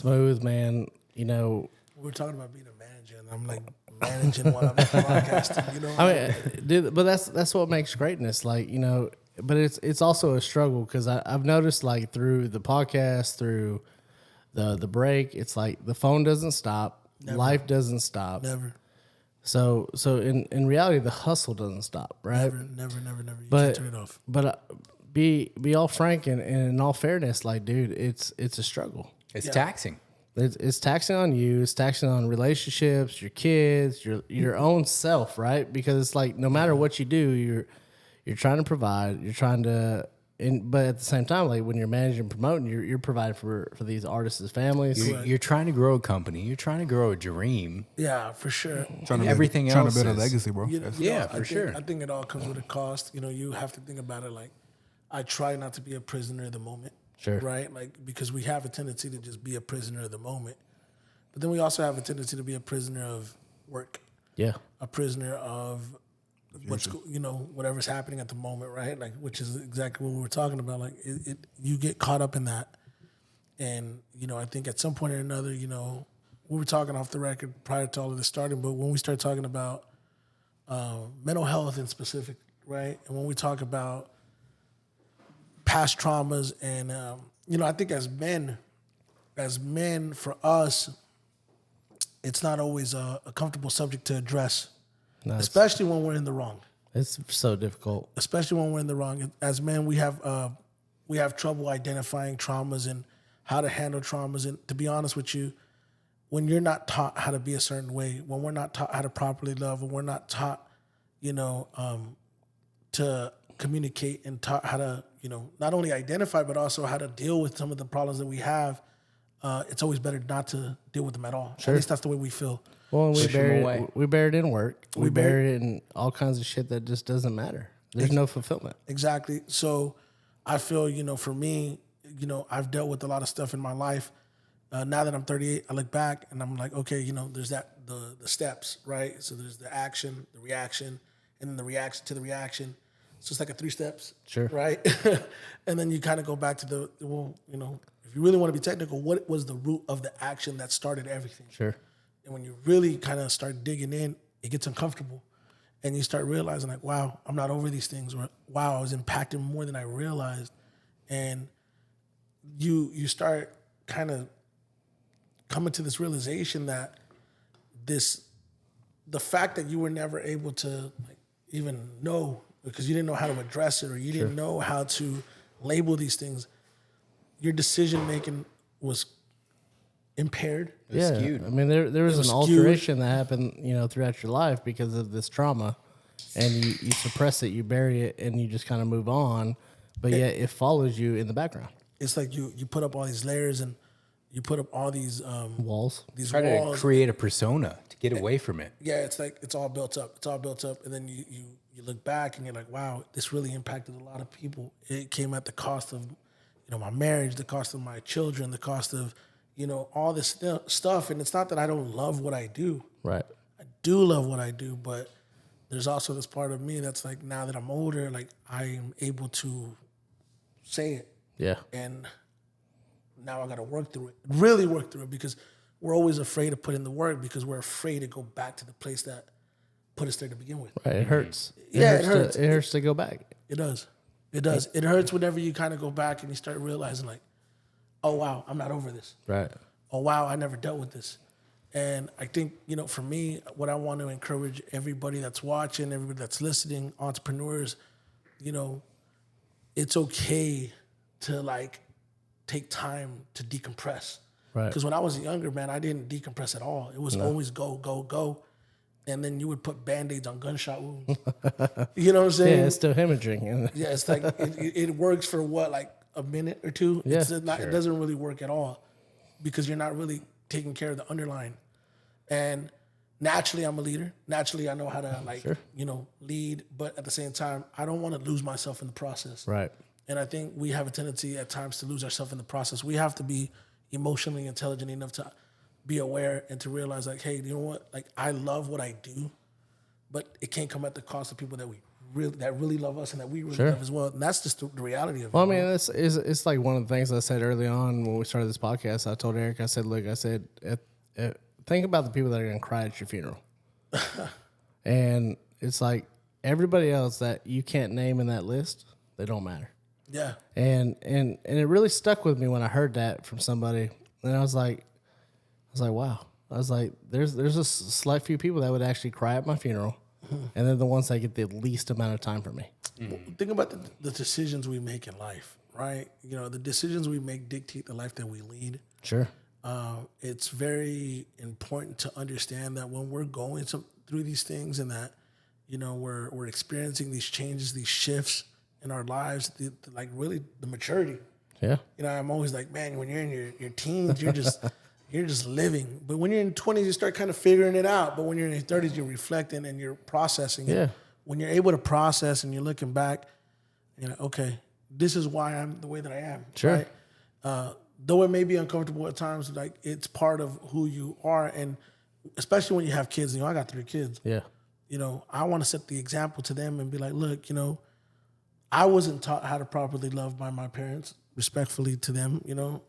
Smooth, man, you know. We're talking about being a manager, and I'm like managing while I'm broadcasting. You know, I mean, dude, but that's what makes greatness. Like, you know, but it's also a struggle because I've noticed like through the podcast, through the break, it's like the phone doesn't stop, life doesn't stop, never. So in reality, the hustle doesn't stop, right? Never. You But can't turn it off. But be all frank and in all fairness, like, dude, it's a struggle. It's taxing. It's taxing on you. It's taxing on relationships, your kids, your own self, right? Because it's like no matter what you do, you're trying to provide. You're trying to, but at the same time, like when you're managing and promoting, you're providing for these artists' families. You're trying to grow a company. You're trying to grow a dream. Yeah, for sure. Everything trying else to build a is- legacy, bro. Sure. I think it all comes with a cost. You know, you have to think about it like, I try not to be a prisoner of the moment. Sure. Right? Like, because we have a tendency to just be a prisoner of the moment. But then we also have a tendency to be a prisoner of work. Yeah. A prisoner of whatever's happening at the moment, right? Like, which is exactly what we were talking about. Like, you get caught up in that. And, you know, I think at some point or another, you know, we were talking off the record prior to all of this starting, but when we start talking about mental health in specific, right? And when we talk about past traumas and, you know, I think as men, for us, it's not always a comfortable subject to address, especially when we're in the wrong. It's so difficult. Especially when we're in the wrong. As men, we have trouble identifying traumas and how to handle traumas. And to be honest with you, when you're not taught how to be a certain way, when we're not taught how to properly love, when we're not taught, you know, to communicate and taught how to, you know, not only identify, but also how to deal with some of the problems that we have, it's always better not to deal with them at all. Sure. At least that's the way we feel. Well, we bury it in work. We bury it in all kinds of shit that just doesn't matter. There's no fulfillment. Exactly. So I feel, you know, for me, you know, I've dealt with a lot of stuff in my life. Now that I'm 38, I look back and I'm like, okay, you know, there's the steps, right? So there's the action, the reaction, and then the reaction to the reaction. So it's like a 3 steps, sure, right? And then you kind of go back to you know, if you really want to be technical, what was the root of the action that started everything? Sure. And when you really kind of start digging in, it gets uncomfortable. And you start realizing like, wow, I'm not over these things. Or wow, I was impacted more than I realized. And you start kind of coming to this realization that the fact that you were never able to like even know because you didn't know how to address it or you didn't know how to label these things, your decision making was impaired. Skewed. I mean, there was an alteration that happened, you know, throughout your life because of this trauma, and you suppress it, you bury it, and you just kind of move on, but yet it follows you in the background. It's like you put up all these layers and you put up all these walls. These try walls. to create a persona to get away from it. Yeah, it's like it's all built up. It's all built up, and then you look back and you're like, wow, this really impacted a lot of people. It came at the cost of, you know, my marriage, the cost of my children, the cost of, you know, all this stuff. And it's not that I don't love what I do. Right. I do love what I do, but there's also this part of me that's like, now that I'm older, like I am able to say it. Yeah. And now I got to work through it, really work through it, because we're always afraid to put in the work because we're afraid to go back to the place that put us there to begin with. Right. It hurts. It hurts. It hurts to go back. It does. It does. It hurts whenever you kind of go back and you start realizing like, oh, wow, I'm not over this. Right. Oh, wow, I never dealt with this. And I think, you know, for me, what I want to encourage everybody that's watching, everybody that's listening, entrepreneurs, you know, it's okay to like take time to decompress. Right. Because when I was younger, man, I didn't decompress at all. It was always go, go, go. And then you would put Band-Aids on gunshot wounds. You know what I'm saying? Yeah, it's still hemorrhaging. Yeah, it's like, it works for what, like a minute or two? Yeah, It doesn't really work at all because you're not really taking care of the underlying. And naturally, I'm a leader. Naturally, I know how to you know, lead. But at the same time, I don't want to lose myself in the process. Right. And I think we have a tendency at times to lose ourselves in the process. We have to be emotionally intelligent enough to be aware and to realize like, hey, you know what? Like, I love what I do, but it can't come at the cost of people that we really love us and that we really Sure. love as well. And that's just the reality of Well, I it. mean, it's like one of the things I said early on when we started this podcast. I told Eric, I said, look, I said, think about the people that are going to cry at your funeral. And it's like everybody else that you can't name in that list, they don't matter. Yeah. And it really stuck with me when I heard that from somebody. And I was like, wow. I was like, there's a select few people that would actually cry at my funeral. And they're the ones that get the least amount of time from me. Think about the decisions we make in life, right? You know, the decisions we make dictate the life that we lead. Sure. It's very important to understand that when we're going through these things and that, you know, we're experiencing these changes, these shifts in our lives, like really the maturity. Yeah. You know, I'm always like, man, when you're in your teens, you're just living. But when you're in 20s, you start kind of figuring it out. But when you're in your 30s, you're reflecting and you're processing it. Yeah. When you're able to process and you're looking back, you're like, okay, this is why I'm the way that I am. Sure. Right? Though it may be uncomfortable at times, like it's part of who you are. And especially when you have kids, you know, I got 3 kids. Yeah. You know, I want to set the example to them and be like, look, you know, I wasn't taught how to properly love by my parents, respectfully to them, you know.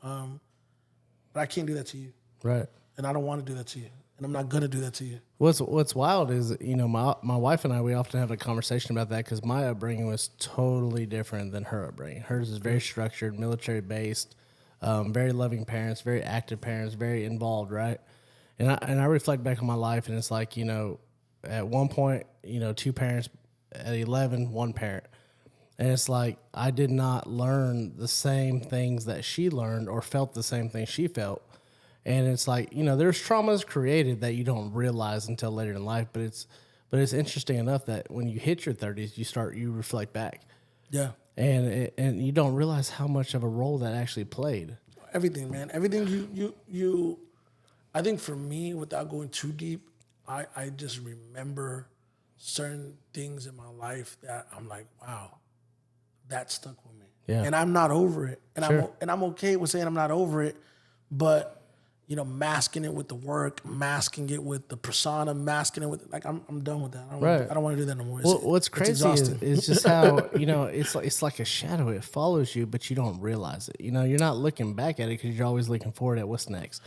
But I can't do that to you. Right. And I don't want to do that to you. And I'm not going to do that to you. What's wild is, you know, my wife and I, we often have a conversation about that because my upbringing was totally different than her upbringing. Hers is very structured, military based, very loving parents, very active parents, very involved, right? And I reflect back on my life, and it's like, you know, at one point, you know, 2 parents, at 11, 1 parent. And it's like I did not learn the same things that she learned or felt the same things she felt. And it's like, you know, there's traumas created that you don't realize until later in life. But it's interesting enough that when you hit your 30s, you reflect back. Yeah. And you don't realize how much of a role that actually played. Everything, man. Everything you I think for me, without going too deep, I just remember certain things in my life that I'm like, wow, that stuck with me. Yeah. And I'm not over it. And Sure. I'm okay with saying I'm not over it, but you know, masking it with the work, masking it with the persona, masking it with like I'm done with that. I don't want to do that no more. Well, what's crazy is just how, you know, it's like a shadow. It follows you, but you don't realize it. You know, you're not looking back at it because you're always looking forward at what's next.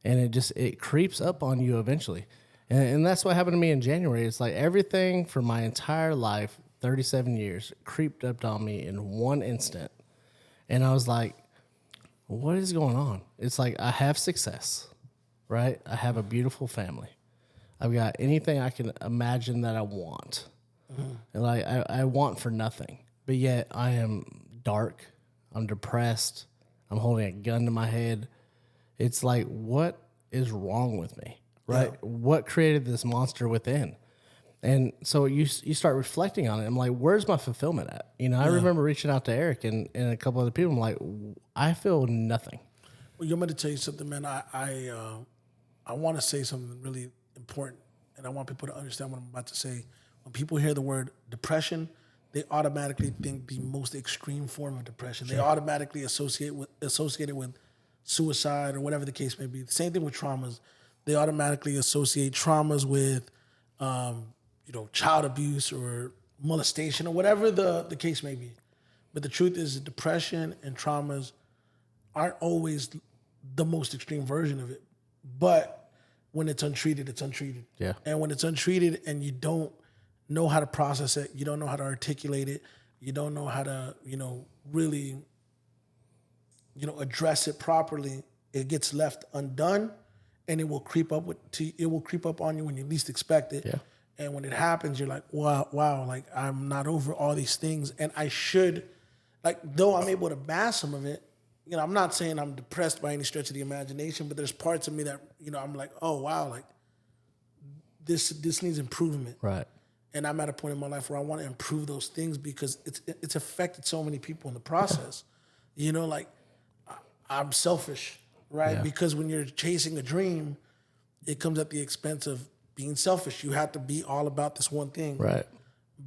And it creeps up on you eventually. And that's what happened to me in January. It's like everything for my entire life, 37 years, creeped up on me in one instant. And I was like, what is going on? It's like I have success, right? I have a beautiful family. I've got anything I can imagine that I want. And like I want for nothing. But yet I am dark. I'm depressed. I'm holding a gun to my head. It's like, what is wrong with me? Right? Yeah. What created this monster within? And so you start reflecting on it. I'm like, where's my fulfillment at? You know, I remember reaching out to Eric and a couple other people. I'm like, I feel nothing. Well, you want me to tell you something, man? I want to say something really important, and I want people to understand what I'm about to say. When people hear the word depression, they automatically think the most extreme form of depression. Sure. They automatically associate it with suicide or whatever the case may be. The same thing with traumas. They automatically associate traumas with child abuse or molestation or whatever the case may be. But the truth is that depression and traumas aren't always the most extreme version of it. But when it's untreated, it's untreated. Yeah. And when it's untreated and you don't know how to process it, you don't know how to articulate it, you don't know how to, really, address it properly, it gets left undone and it will creep up on you when you least expect it. Yeah. And when it happens, you're like, wow, like I'm not over all these things. And I should, like, though I'm able to mask some of it, I'm not saying I'm depressed by any stretch of the imagination, but there's parts of me that, I'm like, oh, wow, like this needs improvement. Right. And I'm at a point in my life where I want to improve those things because it's affected so many people in the process. Like I'm selfish, right? Yeah. Because when you're chasing a dream, it comes at the expense of being selfish. You have to be all about this one thing. Right.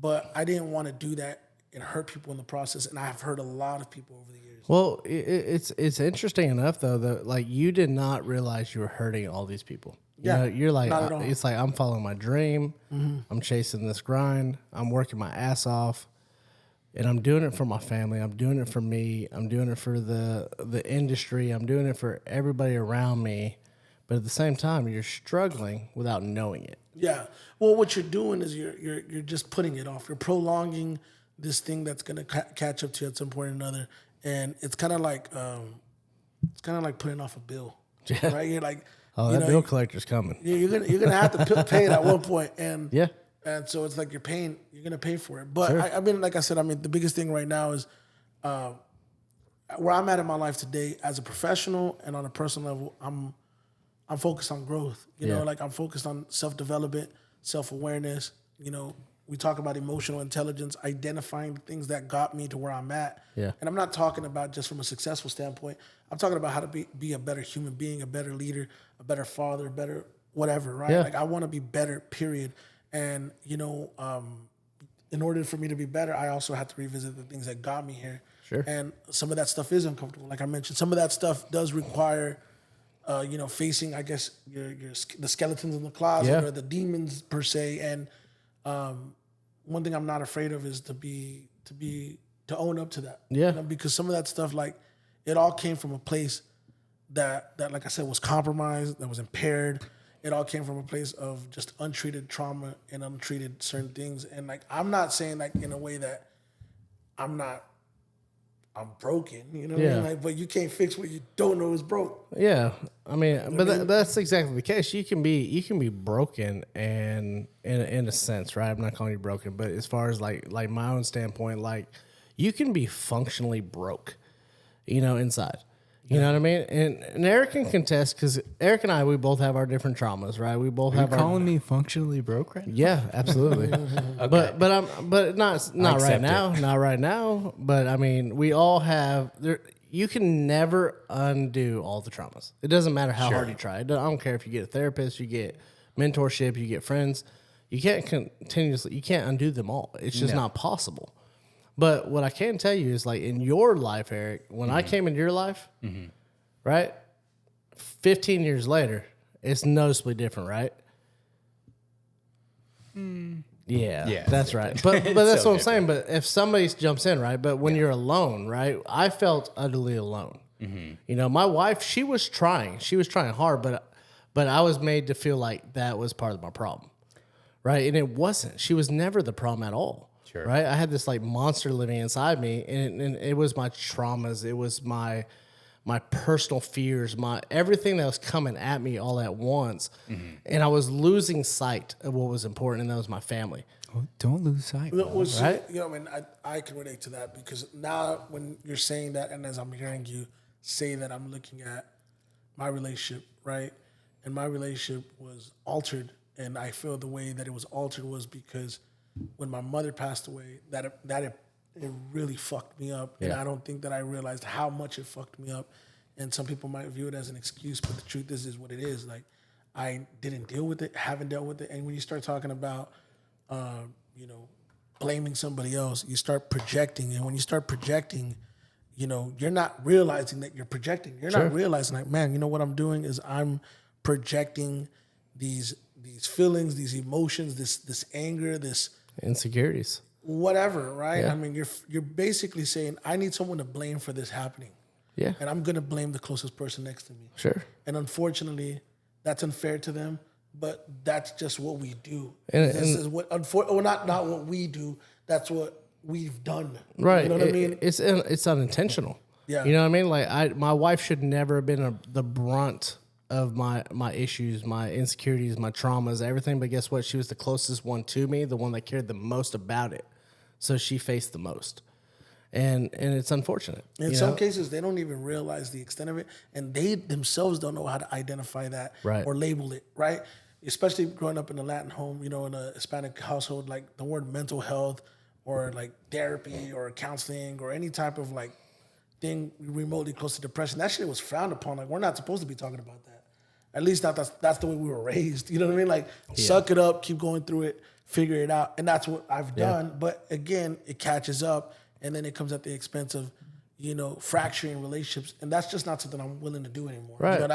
But I didn't want to do that and hurt people in the process. And I've hurt a lot of people over the years. Well, it's interesting enough, though, that like you did not realize you were hurting all these people. Yeah, you're like, not at all. it's like I'm following my dream. I'm chasing this grind. I'm working my ass off, and I'm doing it for my family. I'm doing it for me. I'm doing it for the industry. I'm doing it for everybody around me. But at the same time, you're struggling without knowing it. Yeah. Well, what you're doing is you're just putting it off. You're prolonging this thing that's gonna catch up to you at some point or another, and it's kind of like putting off a bill, right? You're like, Oh, that bill collector's coming. you're gonna have to pay it at one point, and Yeah. and so it's like you're gonna pay for it. But Sure. I mean, like I said, I mean, the biggest thing right now is where I'm at in my life today as a professional and on a personal level. I'm focused on growth. You know, like I'm focused on self-development, self-awareness. You know, we talk about emotional intelligence, identifying the things that got me to where I'm at. Yeah. And I'm not talking about just from a successful standpoint. I'm talking about how to be a better human being, a better leader, a better father, better whatever, right? Yeah. Like I want to be better, period. And, you know, in order for me to be better, I also have to revisit the things that got me here. Sure. And some of that stuff is uncomfortable. Like I mentioned, some of that stuff does require you know, facing, I guess, the skeletons in the closet or the demons per se. And one thing I'm not afraid of is to own up to that. Yeah. You know, because some of that stuff, like, it all came from a place that, like I said, was compromised, that was impaired. It all came from a place of just untreated trauma and untreated certain things. And like, I'm not saying like in a way that I'm broken, you know what I mean? Like, but you can't fix what you don't know is broke. Yeah, I mean, but that's exactly the case. You can be broken, and in a sense, right? I'm not calling you broken, but as far as like my own standpoint, like you can be functionally broke, you know, inside. You know what I mean? And Eric can contest because Eric and I, we both have our different traumas, right? We both have You're calling me functionally broke right now? Yeah, absolutely. But not right now, not right now. But I mean, we all have there. You can never undo all the traumas. It doesn't matter how hard you try. I don't care if you get a therapist, you get mentorship, you get friends. You can't you can't undo them all. It's just not possible. But what I can tell you is, like, in your life, Eric, when I came into your life, right, 15 years later, it's noticeably different, right? Yeah, that's right. But that's so what I'm saying. But if somebody jumps in, right, but when you're alone, right, I felt utterly alone. You know, my wife, she was trying hard, but I was made to feel like that was part of my problem, right? And it wasn't. She was never the problem at all. Sure. Right, I had this like monster living inside me, and it was my traumas, it was my personal fears, my everything that was coming at me all at once, and I was losing sight of what was important, and that was my family. Oh, don't lose sight. Right? You know, I mean, I can relate to that because now when you're saying that, and as I'm hearing you say that, I'm looking at my relationship, right, and my relationship was altered, and I feel the way that it was altered was because when my mother passed away, it really fucked me up. And I don't think that I realized how much it fucked me up. And some people might view it as an excuse, but the truth is what it is. Like, I didn't deal with it, haven't dealt with it. And when you start talking about, you know, blaming somebody else, you start projecting. And when you start projecting, you know, you're not realizing that you're projecting. You're not realizing, like, man, you know what I'm doing is I'm projecting these feelings, these emotions, this anger, this Insecurities, whatever, right? I mean, you're basically saying, I need someone to blame for this happening. Yeah. And I'm going to blame the closest person next to me. Sure. And unfortunately, that's unfair to them, but that's just what we do. And this is what, not what we do, that's what we've done. Right. You know what I mean? It's unintentional. Yeah. You know what I mean? Like my wife should never have been the brunt of my issues, my insecurities, my traumas, everything. But guess what? She was the closest one to me, the one that cared the most about it. So she faced the most. And it's unfortunate. In some cases, they don't even realize the extent of it. And they themselves don't know how to identify that or label it, right? Especially growing up in a Latin home, you know, in a Hispanic household, like the word mental health or like therapy or counseling or any type of like thing remotely close to depression, that shit was frowned upon. Like, we're not supposed to be talking about that. At least that's the way we were raised. You know what I mean? Like, suck it up, keep going through it, figure it out. And that's what I've done. But again, it catches up, and then it comes at the expense of, you know, fracturing relationships. And that's just not something I'm willing to do anymore. Right. You know,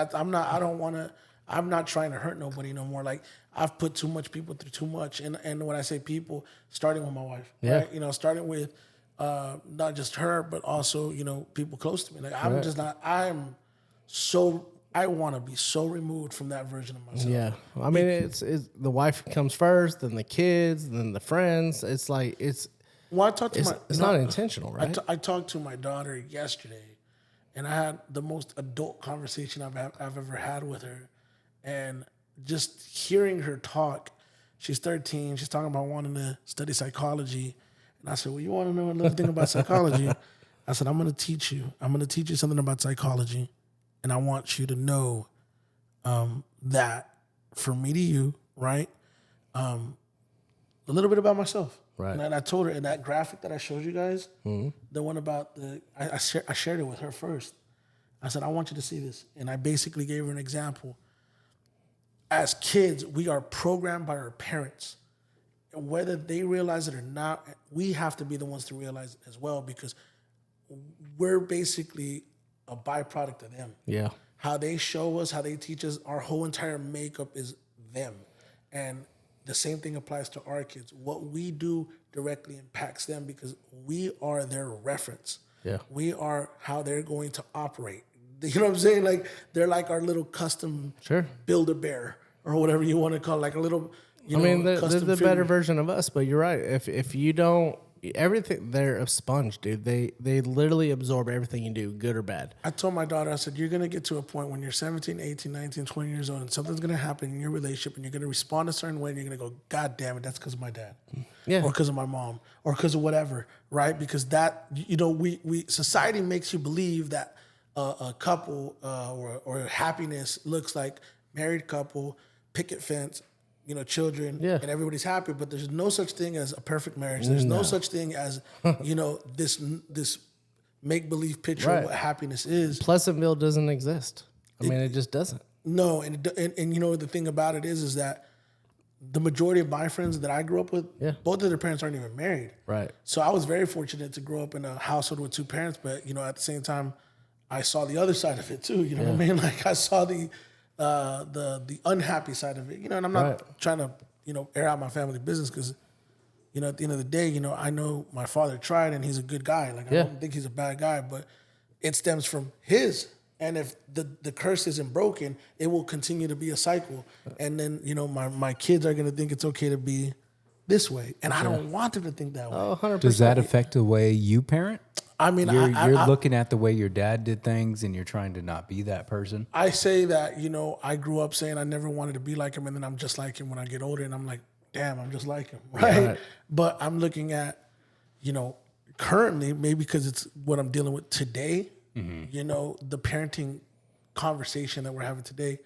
I I'm not trying to hurt nobody no more. Like I've put too much people through too much. And when I say people, starting with my wife, right? You know, starting with not just her, but also, you know, people close to me. Like I'm just not, I want to be so removed from that version of myself. Yeah. I mean, it's the wife comes first, then the kids, then the friends. It's like, Well, I talked to it's not intentional, right? I talked to my daughter yesterday, and I had the most adult conversation I've ever had with her, and just hearing her talk. She's 13. She's talking about wanting to study psychology, and I said, "Well, you want to know another thing about psychology?" I said, "I'm going to teach you. I'm going to teach you something about psychology, and I want you to know that for me to you, right? A little bit about myself." Right. And I told her in that graphic that I showed you guys, the one about I shared it with her first. I said, I want you to see this. And I basically gave her an example. As kids, we are programmed by our parents. And whether they realize it or not, we have to be the ones to realize it as well, because we're basically a byproduct of them. Yeah. How they show us, how they teach us, our whole entire makeup is them. And the same thing applies to our kids. What we do directly impacts them because we are their reference. Yeah. We are how they're going to operate. You know what I'm saying? Like they're like our little custom Build-A-Bear or whatever you want to call it, like a little, you know, I mean, they're the figure. better version of us, but you're right. If you don't, everything, they're a sponge, dude. They literally absorb everything you do, good or bad. I told my daughter, I said, you're going to get to a point when you're 17, 18, 19, 20 years old and something's going to happen in your relationship and you're going to respond a certain way and you're going to go, God damn it, that's because of my dad. Yeah. Or because of my mom or because of whatever, right? Because that, you know, we society makes you believe that a couple or happiness looks like married couple, picket fence, you know, children, and everybody's happy. But there's no such thing as a perfect marriage. There's no such thing as, you know, this make-believe picture of what happiness is. Pleasantville doesn't exist. I mean, it just doesn't. No, and you know, the thing about it is that the majority of my friends that I grew up with, both of their parents aren't even married. Right. So I was very fortunate to grow up in a household with two parents, but, you know, at the same time, I saw the other side of it too. You know what I mean? Like I saw the unhappy side of it. You know, and I'm not trying to, you know, air out my family business because, you know, at the end of the day, you know, I know my father tried and he's a good guy. Like I don't think he's a bad guy, but it stems from his. And if the curse isn't broken, it will continue to be a cycle. And then, you know, my kids are gonna think it's okay to be this way, and I don't want them to think that way. Oh, 100%. Does that affect the way you parent? I mean, You're looking at the way your dad did things and you're trying to not be that person. I say that, you know, I grew up saying I never wanted to be like him, and then I'm just like him when I get older, and I'm like, damn, I'm just like him, right? But I'm looking at, you know, currently, maybe because it's what I'm dealing with today, you know, the parenting conversation that we're having today,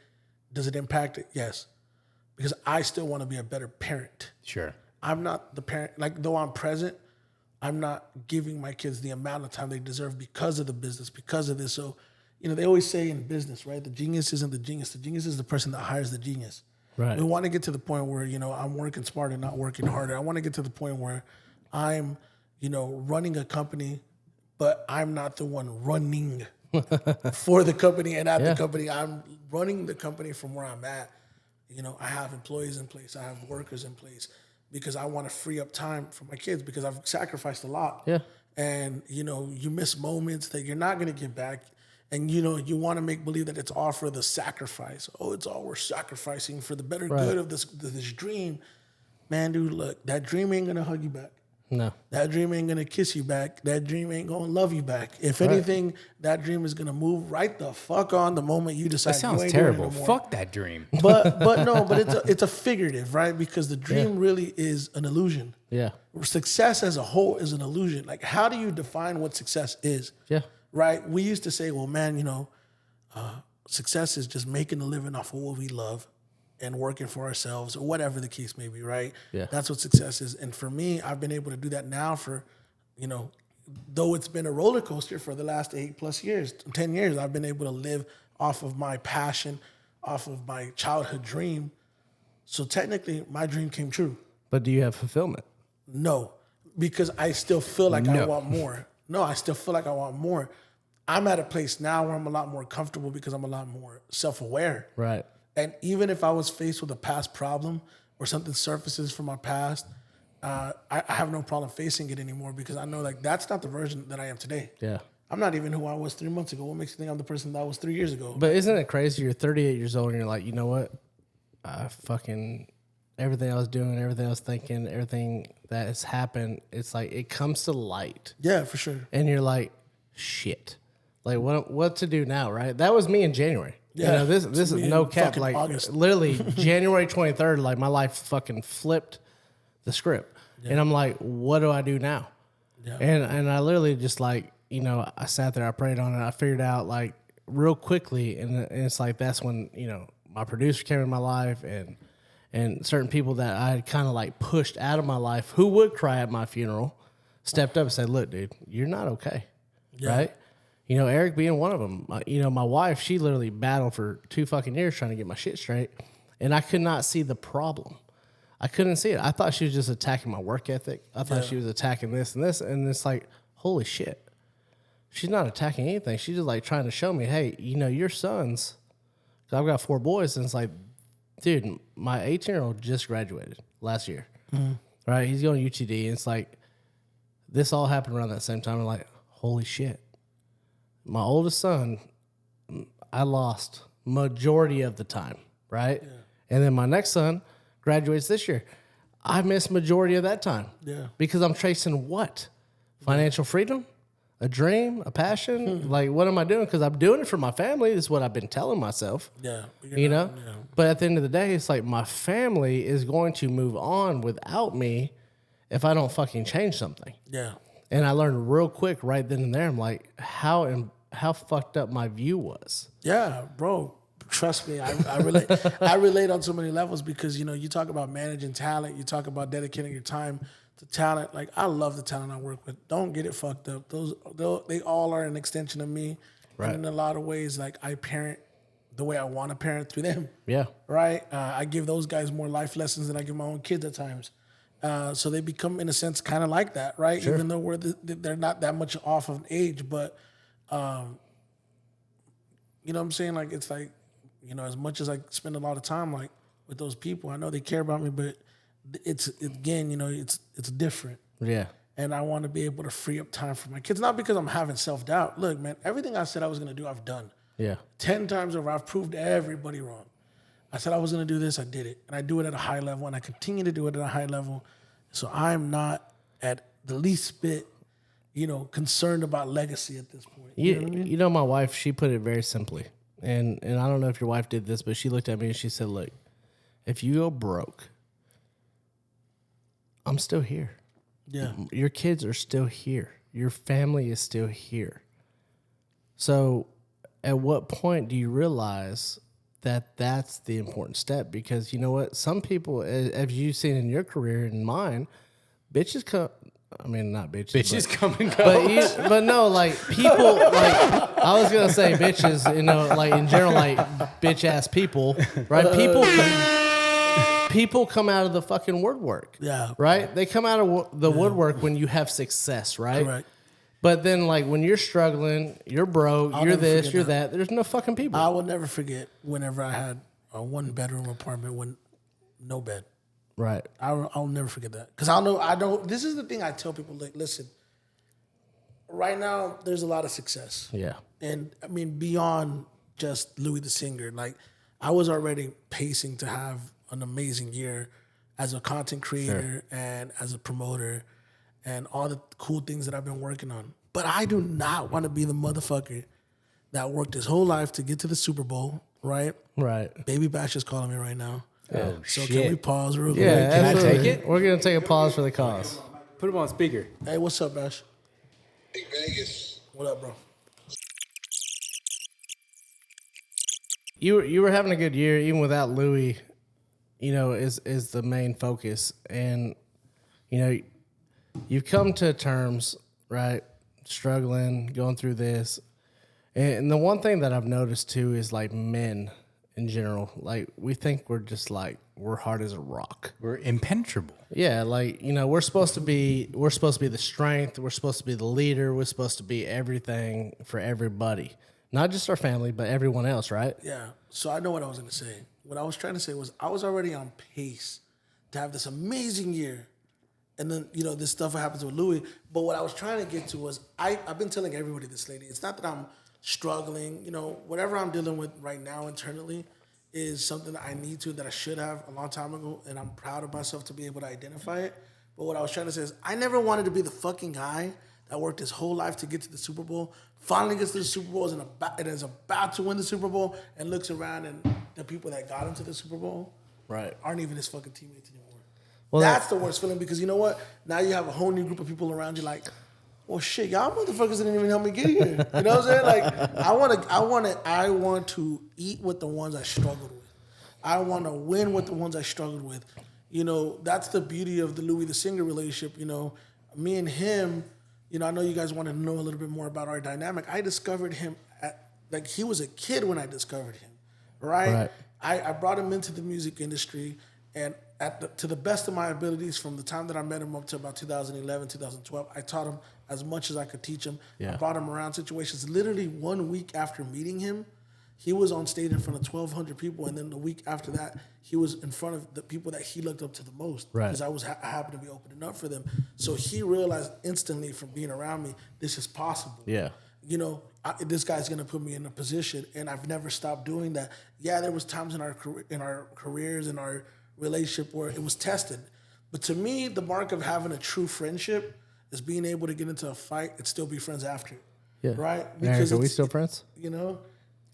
does it impact it? Yes. Because I still want to be a better parent. Sure. I'm not the parent, like though I'm present, I'm not giving my kids the amount of time they deserve because of the business, because of this. So, you know, they always say in business, right? The genius isn't the genius. The genius is the person that hires the genius. Right. We want to get to the point where, you know, I'm working smarter, not working harder. I want to get to the point where I'm, you know, running a company, but I'm not the one running for the company and at the company. I'm running the company from where I'm at. You know, I have employees in place. I have workers in place because I want to free up time for my kids because I've sacrificed a lot. Yeah. And, you know, you miss moments that you're not going to get back. And, you know, you want to make believe that it's all for the sacrifice. Oh, it's all we're sacrificing for the better good of this dream. Man, dude, look, that dream ain't going to hug you back. No. That dream ain't going to kiss you back. That dream ain't going to love you back. If anything, that dream is going to move right the fuck on the moment you decide That sounds you ain't terrible. doing it no more. Fuck that dream. But it's a figurative, right? Because the dream really is an illusion. Yeah. Success as a whole is an illusion. Like, how do you define what success is? Yeah. Right? We used to say, well, man, you know, success is just making a living off of what we love and working for ourselves or whatever the case may be, right? Yeah. That's what success is. And for me, I've been able to do that now for, you know, though it's been a roller coaster for the last 8+ years, 10 years, I've been able to live off of my passion, off of my childhood dream. So technically, my dream came true. But do you have fulfillment? No, because I still feel like I want more. No, I still feel like I want more. I'm at a place now where I'm a lot more comfortable because I'm a lot more self-aware. Right. And even if I was faced with a past problem or something surfaces from my past, I have no problem facing it anymore because I know like that's not the version that I am today. Yeah. I'm not even who I was 3 months ago. What makes you think I'm the person that I was 3 years ago? But isn't it crazy? You're 38 years old and you're like, you know what? Everything I was doing, everything I was thinking, everything that has happened, it's like it comes to light. Yeah, for sure. And you're like, shit. Like what to do now, right? That was me in January. Yeah, you know, this is no cap. Like August. literally January 23rd, like my life fucking flipped the script. Yeah. And I'm like, what do I do now? Yeah. And I literally just like, you know, I sat there, I prayed on it, I figured out like real quickly, and it's like that's when, you know, my producer came in my life and certain people that I had kind of like pushed out of my life who would cry at my funeral stepped up and said, look, dude, you're not okay. Yeah. Right? You know, Eric being one of them. You know, my wife, she literally battled for 2 fucking years trying to get my shit straight, and I could not see the problem. I couldn't see it. I thought she was just attacking my work ethic. I thought she was attacking this, and it's like, holy shit. She's not attacking anything. She's just like trying to show me, hey, you know, your sons, because I've got 4 boys, and it's like, dude, my 18-year-old just graduated last year. Mm-hmm. Right? He's going to UTD, and it's like, this all happened around that same time. I'm like, holy shit. My oldest son, I lost majority of the time, right? Yeah. And then my next son graduates this year. I missed majority of that time. Yeah. Because I'm chasing what? Financial freedom? A dream? A passion? Like, what am I doing? Because I'm doing it for my family. This is what I've been telling myself. Yeah. You know? Yeah. But at the end of the day, it's like my family is going to move on without me if I don't fucking change something. Yeah. And I learned real quick right then and there. I'm like, how fucked up my view was. Yeah, bro. Trust me, I relate. I relate on so many levels because, you know, you talk about managing talent, you talk about dedicating your time to talent. Like, I love the talent I work with. Don't get it fucked up. They all are an extension of me. Right. And in a lot of ways, like, I parent the way I want to parent through them. Yeah. Right? I give those guys more life lessons than I give my own kids at times. So they become, in a sense, kind of like that, right? Sure. Even though they're not that much off of age, but, you know what I'm saying? Like, it's like, you know, as much as I spend a lot of time, like, with those people, I know they care about me, but it's again, you know, it's different. Yeah. And I want to be able to free up time for my kids, not because I'm having self-doubt. Look, man, everything I said I was going to do, I've done. Yeah. 10 times over, I've proved everybody wrong. I said I was going to do this, I did it. And I do it at a high level, and I continue to do it at a high level. So I'm not at the least bit, you know, concerned about legacy at this point. You know what I mean? You know, my wife, she put it very simply. And I don't know if your wife did this, but she looked at me and she said, look, if you go broke, I'm still here. Yeah. Your kids are still here. Your family is still here. So at what point do you realize that that's the important step? Because you know what? Some people, as you've seen in your career and mine, bitches come. I mean, not bitches. Bitches come and go. But no, like people, like I was gonna say bitches, you know, like in general, like bitch ass people, right? People come out of the fucking woodwork. Yeah. Right? They come out of the woodwork when you have success, right? Correct. But then, like, when you're struggling, you're broke, you're this, you're that. There's no fucking people. I will never forget whenever I had a 1-bedroom apartment with no bed. Right. I'll never forget that. Because I don't, this is the thing I tell people, like, listen, right now, there's a lot of success. Yeah. And, I mean, beyond just Louis the singer, like, I was already pacing to have an amazing year as a content creator and as a promoter and all the cool things that I've been working on. But I do not want to be the motherfucker that worked his whole life to get to the Super Bowl, right? Right. Baby Bash is calling me right now. Oh, so shit. Can we pause real quick? Yeah, can I take it? We're going to take a pause for the cause. Put him on speaker. Hey, what's up, Bash? Hey, Vegas. What up, bro? You were having a good year, even without Louis, you know, is the main focus. And, you know, you've come to terms, right, struggling, going through this. And the one thing that I've noticed, too, is, like, men in general. Like, we think we're just, like, we're hard as a rock. We're impenetrable. Yeah, like, you know, we're supposed to be the strength. We're supposed to be the leader. We're supposed to be everything for everybody. not just our family, but everyone else, right? Yeah. So I know what I was going to say. What I was trying to say was I was already on pace to have this amazing year. And then, this stuff happens with Louis. But what I was trying to get to was I've been telling everybody this lately. It's not that I'm struggling. Whatever I'm dealing with right now internally is something that I need to, that I should have a long time ago. And I'm proud of myself to be able to identify it. But what I was trying to say is I never wanted to be the fucking guy that worked his whole life to get to the Super Bowl, finally gets to the Super Bowl and is about to win the Super Bowl and looks around and the people that got him to the Super Bowl aren't even his fucking teammates anymore. Well, that's the worst feeling because you know what? Now you have a whole new group of people around you like, well, shit, y'all motherfuckers didn't even help me get here. You know what I'm saying? Like, I want to eat with the ones I struggled with. I want to win with the ones I struggled with. That's the beauty of the Louis the Singer relationship. Me and him, I know you guys want to know a little bit more about our dynamic. I discovered him he was a kid when I discovered him, right? I brought him into the music industry, and to the best of my abilities, from the time that I met him up to about 2011, 2012, I taught him as much as I could teach him. Yeah. I brought him around situations. Literally 1 week after meeting him, he was on stage in front of 1,200 people, and then the week after that, he was in front of the people that he looked up to the most because I happened to be opening up for them. So he realized instantly from being around me, this is possible. Yeah. This guy's gonna put me in a position, and I've never stopped doing that. Yeah, there was times in our careers, in our relationship where it was tested, but to me, the mark of having a true friendship is being able to get into a fight and still be friends after. Yeah. Right? Because are we still friends?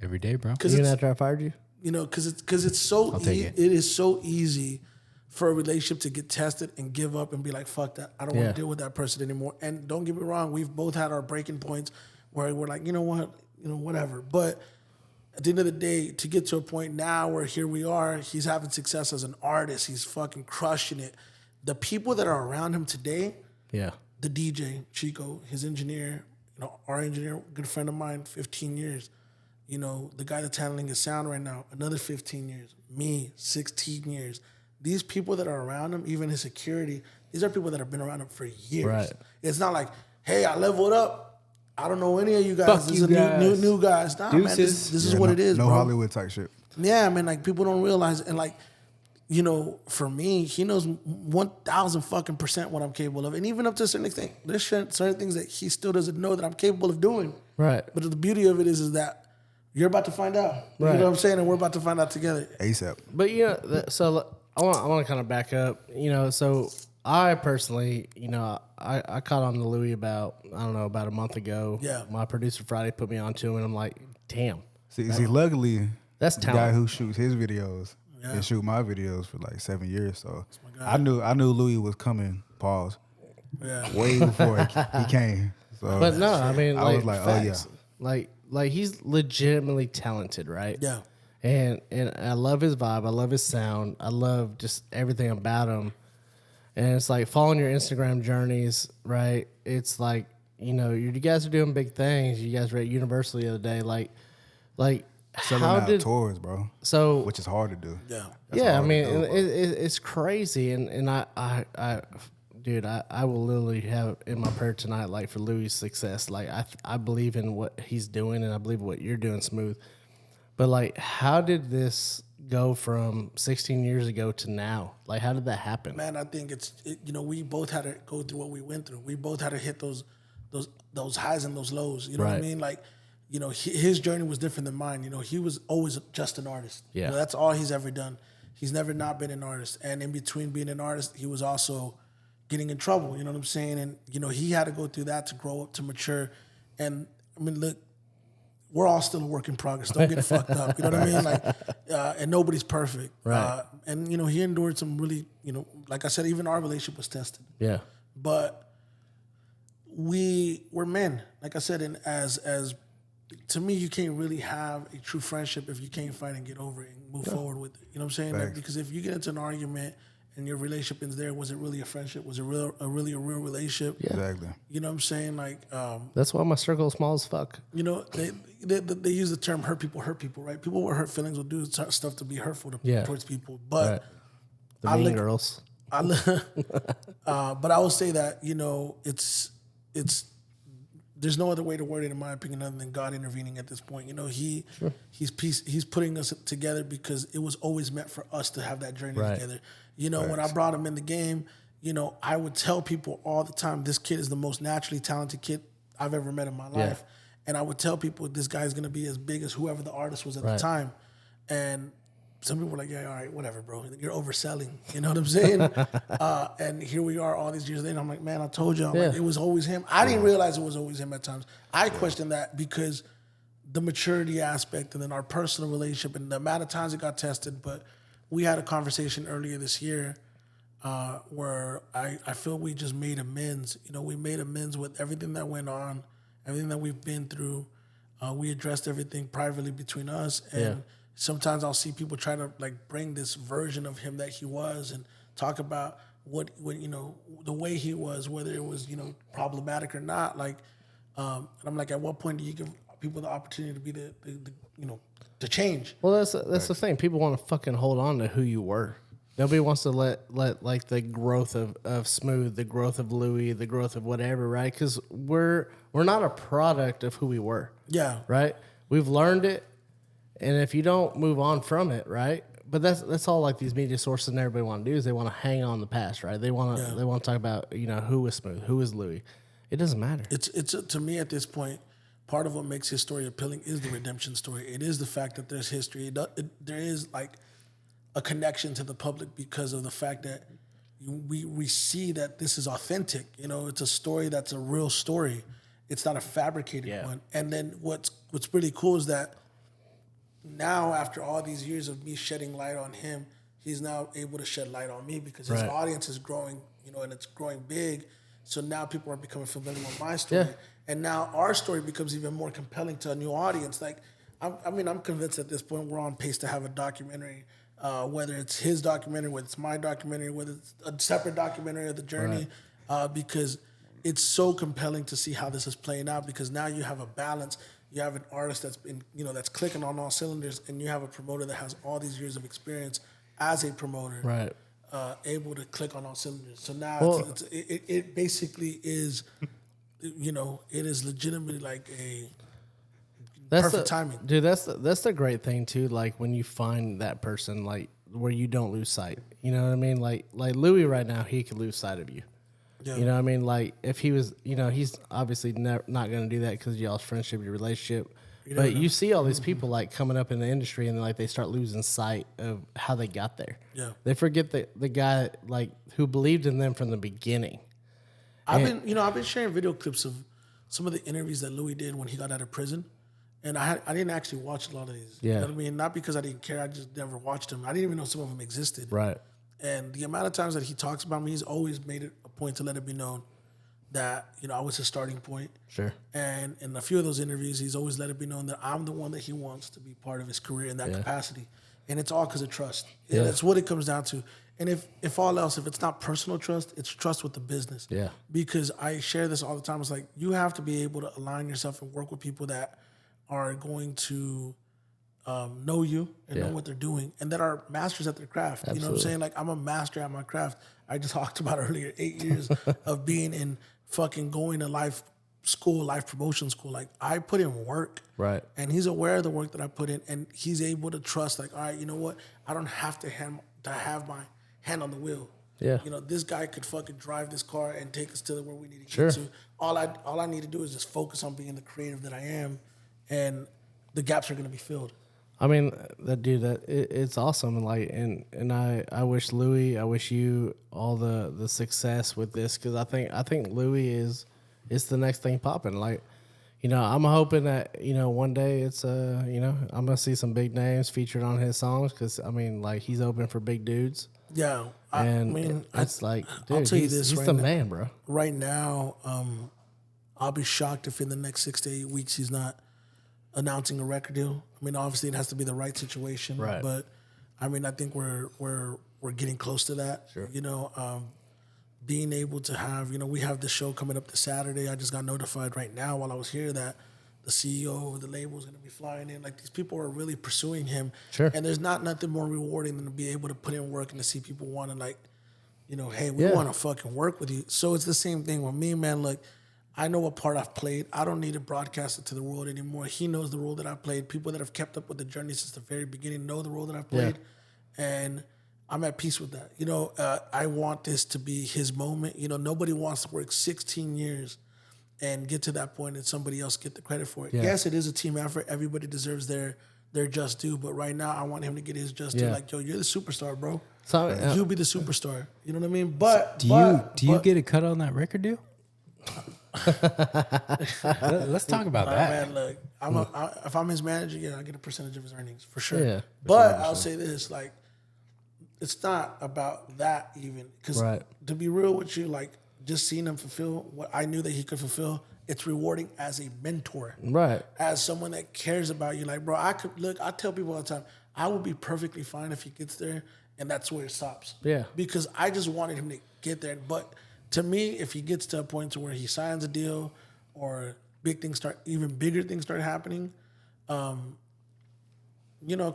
Every day, bro. Even after I fired you? Because it's so it is so easy for a relationship to get tested and give up and be like, fuck that. I don't want to deal with that person anymore. And don't get me wrong, we've both had our breaking points where we're like, you know what, whatever. But at the end of the day, to get to a point now where here we are, he's having success as an artist. He's fucking crushing it. The people that are around him today, the DJ, Chico, his engineer, our engineer, good friend of mine, 15 years. The guy that's handling his sound right now, another 15 years. Me, 16 years. These people that are around him, even his security, these are people that have been around him for years. Right. It's not like, hey, I leveled up. I don't know any of you guys. Fuck this you is guys. New guys. Nah, man, this is what it is, no bro. Hollywood type shit. Yeah, man, like people don't realize. And like, for me, he knows 1,000 fucking % what I'm capable of. And even up to a certain extent, there's certain things that he still doesn't know that I'm capable of doing. Right. But the beauty of it is that you're about to find out. Right. You know what I'm saying? And we're about to find out together. ASAP. But so I want to kind of back up. So I personally, I caught on to Louis about a month ago. Yeah. My producer Friday put me onto him, and I'm like, damn. See, luckily, that's the talent. guy who shoots his videos and shoot my videos for like 7 years. So I knew Louis was coming. Pause. Yeah. Way before he came. So, but no, I mean, I was like, facts. Oh yeah. Like he's legitimately talented, right? Yeah. And I love his vibe. I love his sound. I love just everything about him. And it's like following your Instagram journeys, right? It's like, you guys are doing big things. You guys were at Universal the other day. Like selling how out did tours, bro? So which is hard to do. Yeah. Yeah, I mean, it's crazy, and I dude, I will literally have in my prayer tonight, like for Louis' success. Like I believe in what he's doing, and I believe what you're doing, Smooth. But like, how did this go from 16 years ago to now? Like, how did that happen? Man, I think we both had to go through what we went through. We both had to hit those highs and those lows. You know what I mean? Like, his journey was different than mine. He was always just an artist. Yeah. That's all he's ever done. He's never not been an artist. And in between being an artist, he was also getting in trouble. You know what I'm saying? And, he had to go through that to grow up, to mature. And, I mean, look, we're all still a work in progress. Don't get it fucked up. You know what I mean? Like, and nobody's perfect. Right. And, he endured some really, like I said, even our relationship was tested. Yeah. But we're men. Like I said, and as to me, you can't really have a true friendship if you can't fight and get over it and move forward with it. You know what I'm saying? Like, because if you get into an argument and your relationship is there, was it really a friendship? Was it really a real relationship? Yeah. Exactly. You know what I'm saying? Like, that's why my circle is small as fuck. They use the term hurt people, right? People with hurt feelings will do stuff to be hurtful towards people. But the mean girls. But I would say that, it's there's no other way to word it, in my opinion, other than God intervening at this point. You know, he's putting us together because it was always meant for us to have that journey together. You know, when I brought him in the game, you know, I would tell people all the time, this kid is the most naturally talented kid I've ever met in my life. And I would tell people this guy's going to be as big as whoever the artist was at the time. And some people were like, yeah, all right, whatever, bro. You're overselling. You know what I'm saying? And here we are all these years later. I'm like, man, I told you. Like, it was always him. I didn't realize it was always him at times. I questioned that because the maturity aspect and then our personal relationship and the amount of times it got tested. But we had a conversation earlier this year where I feel we just made amends. You know, we made amends with everything that went on, everything that we've been through. We addressed everything privately between us. And sometimes I'll see people try to like bring this version of him that he was and talk about what you know, the way he was, whether it was, you know, problematic or not. Like, and I'm like, at what point do you give people the opportunity to be the you know, to change? Well, that's the thing. People want to fucking hold on to who you were. Nobody wants to let like the growth of Smooth, the growth of Louis, the growth of whatever, right? Because we're not a product of who we were. Yeah. Right? We've learned it, and if you don't move on from it, right? But that's all like these media sources and everybody want to do is they want to hang on the past, right? They want to talk about, you know, who was Smooth, who was Louis. It doesn't matter. It's to me at this point, part of what makes his story appealing is the redemption story. It is the fact that there's history. There is like a connection to the public because of the fact that we see that this is authentic. You know, it's a story that's a real story. It's not a fabricated one. And then what's really cool is that now, after all these years of me shedding light on him, he's now able to shed light on me because his audience is growing, you know, and it's growing big. So now people are becoming familiar with my story. Yeah. And now our story becomes even more compelling to a new audience. Like, I'm convinced at this point we're on pace to have a documentary, whether it's his documentary, whether it's my documentary, whether it's a separate documentary of the journey, because it's so compelling to see how this is playing out because now you have a balance. You have an artist that's been, you know, that's clicking on all cylinders, and you have a promoter that has all these years of experience as a promoter, able to click on all cylinders. So now it basically is, you know, it is legitimately like a perfect timing. Dude, that's the great thing too. Like when you find that person, like where you don't lose sight. You know what I mean? Like Louis right now, he could lose sight of you. Yeah. You know what I mean? Like, if he was, you know, he's obviously not going to do that because y'all's friendship, your relationship. But you see all these people, like, coming up in the industry and, like, they start losing sight of how they got there. Yeah. They forget the guy, like, who believed in them from the beginning. I've been sharing video clips of some of the interviews that Louis did when he got out of prison. And I didn't actually watch a lot of these. Yeah. You know what I mean? Not because I didn't care. I just never watched them. I didn't even know some of them existed. Right. And the amount of times that he talks about me, he's always made it a point to let it be known that, you know, I was his starting point. Sure. And in a few of those interviews, he's always let it be known that I'm the one that he wants to be part of his career in that capacity. And it's all because of trust. Yeah. That's what it comes down to. And if all else, if it's not personal trust, it's trust with the business. Yeah. Because I share this all the time. It's like, you have to be able to align yourself and work with people that are going to know you and know what they're doing, and that are masters at their craft. Absolutely. You know what I'm saying? Like, I'm a master at my craft. I just talked about earlier, 8 years of being in fucking going to life promotion school. Like, I put in work. Right. And he's aware of the work that I put in, and he's able to trust, like, all right, you know what? I don't have to have my hand on the wheel. Yeah. You know, this guy could fucking drive this car and take us to where we need to get to. All I need to do is just focus on being the creative that I am, and the gaps are going to be filled. I mean, it's awesome, and I wish Louis, I wish you all the success with this, because I think Louis is the next thing popping. Like, you know, I'm hoping that, you know, one day it's you know, I'm gonna see some big names featured on his songs, because I mean, like, he's open for big dudes. Yeah, I mean, it's like, dude, I'll tell you this, he's right the now, man, bro. Right now, I'll be shocked if in the next 6 to 8 weeks he's not announcing a record deal. I mean, obviously it has to be the right situation, right? But I mean, I think we're getting close to that. Sure. You know, being able to have, you know, we have the show coming up this Saturday. I just got notified right now while I was here that the CEO of the label is going to be flying in. Like, these people are really pursuing him. Sure. And there's nothing more rewarding than to be able to put in work and to see people want to, like, you know, hey, we want to fucking work with you. So it's the same thing with me, man. Like, I know what part I've played. I don't need to broadcast it to the world anymore. He knows the role that I've played. People that have kept up with the journey since the very beginning know the role that I've played. And I'm at peace with that. I want this to be his moment. Nobody wants to work 16 years and get to that point and somebody else get the credit for it. Yeah. Yes, it is a team effort. Everybody deserves their just due. But right now, I want him to get his just due. Like, yo, you're the superstar, bro. So, you be the superstar. You know what I mean? But do you get a cut on that record deal? Let's talk about that. Man, look, if I'm his manager, yeah, I get a percentage of his earnings for sure. Yeah, but I'll say this, like, it's not about that even. Because to be real with you, like, just seeing him fulfill what I knew that he could fulfill, it's rewarding as a mentor. Right. As someone that cares about you. Like, bro, I tell people all the time, I would be perfectly fine if he gets there, and that's where it stops. Yeah. Because I just wanted him to get there. But to me, if he gets to a point to where he signs a deal or even bigger things start happening, of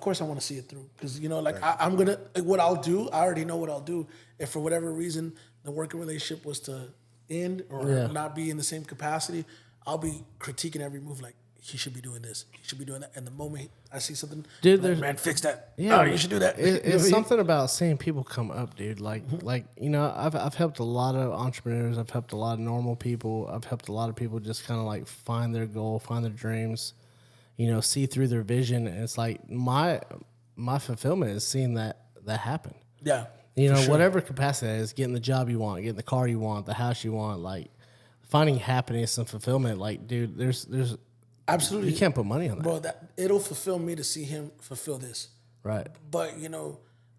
course I want to see it through. Because, I'm going to, what I'll do, I already know what I'll do. If for whatever reason the working relationship was to end or not be in the same capacity, I'll be critiquing every move like, he should be doing this, he should be doing that. And the moment I see something, dude, man, fix that. Yeah, you should do that. It's something about seeing people come up, dude. Like, I've helped a lot of entrepreneurs. I've helped a lot of normal people. I've helped a lot of people just kind of like find their goal, find their dreams, see through their vision. And it's like my fulfillment is seeing that happen. Yeah. Whatever capacity that is, getting the job you want, getting the car you want, the house you want, like finding happiness and fulfillment. Like, dude, there's absolutely, you can't put money on that, bro. It'll fulfill me to see him fulfill this, right? But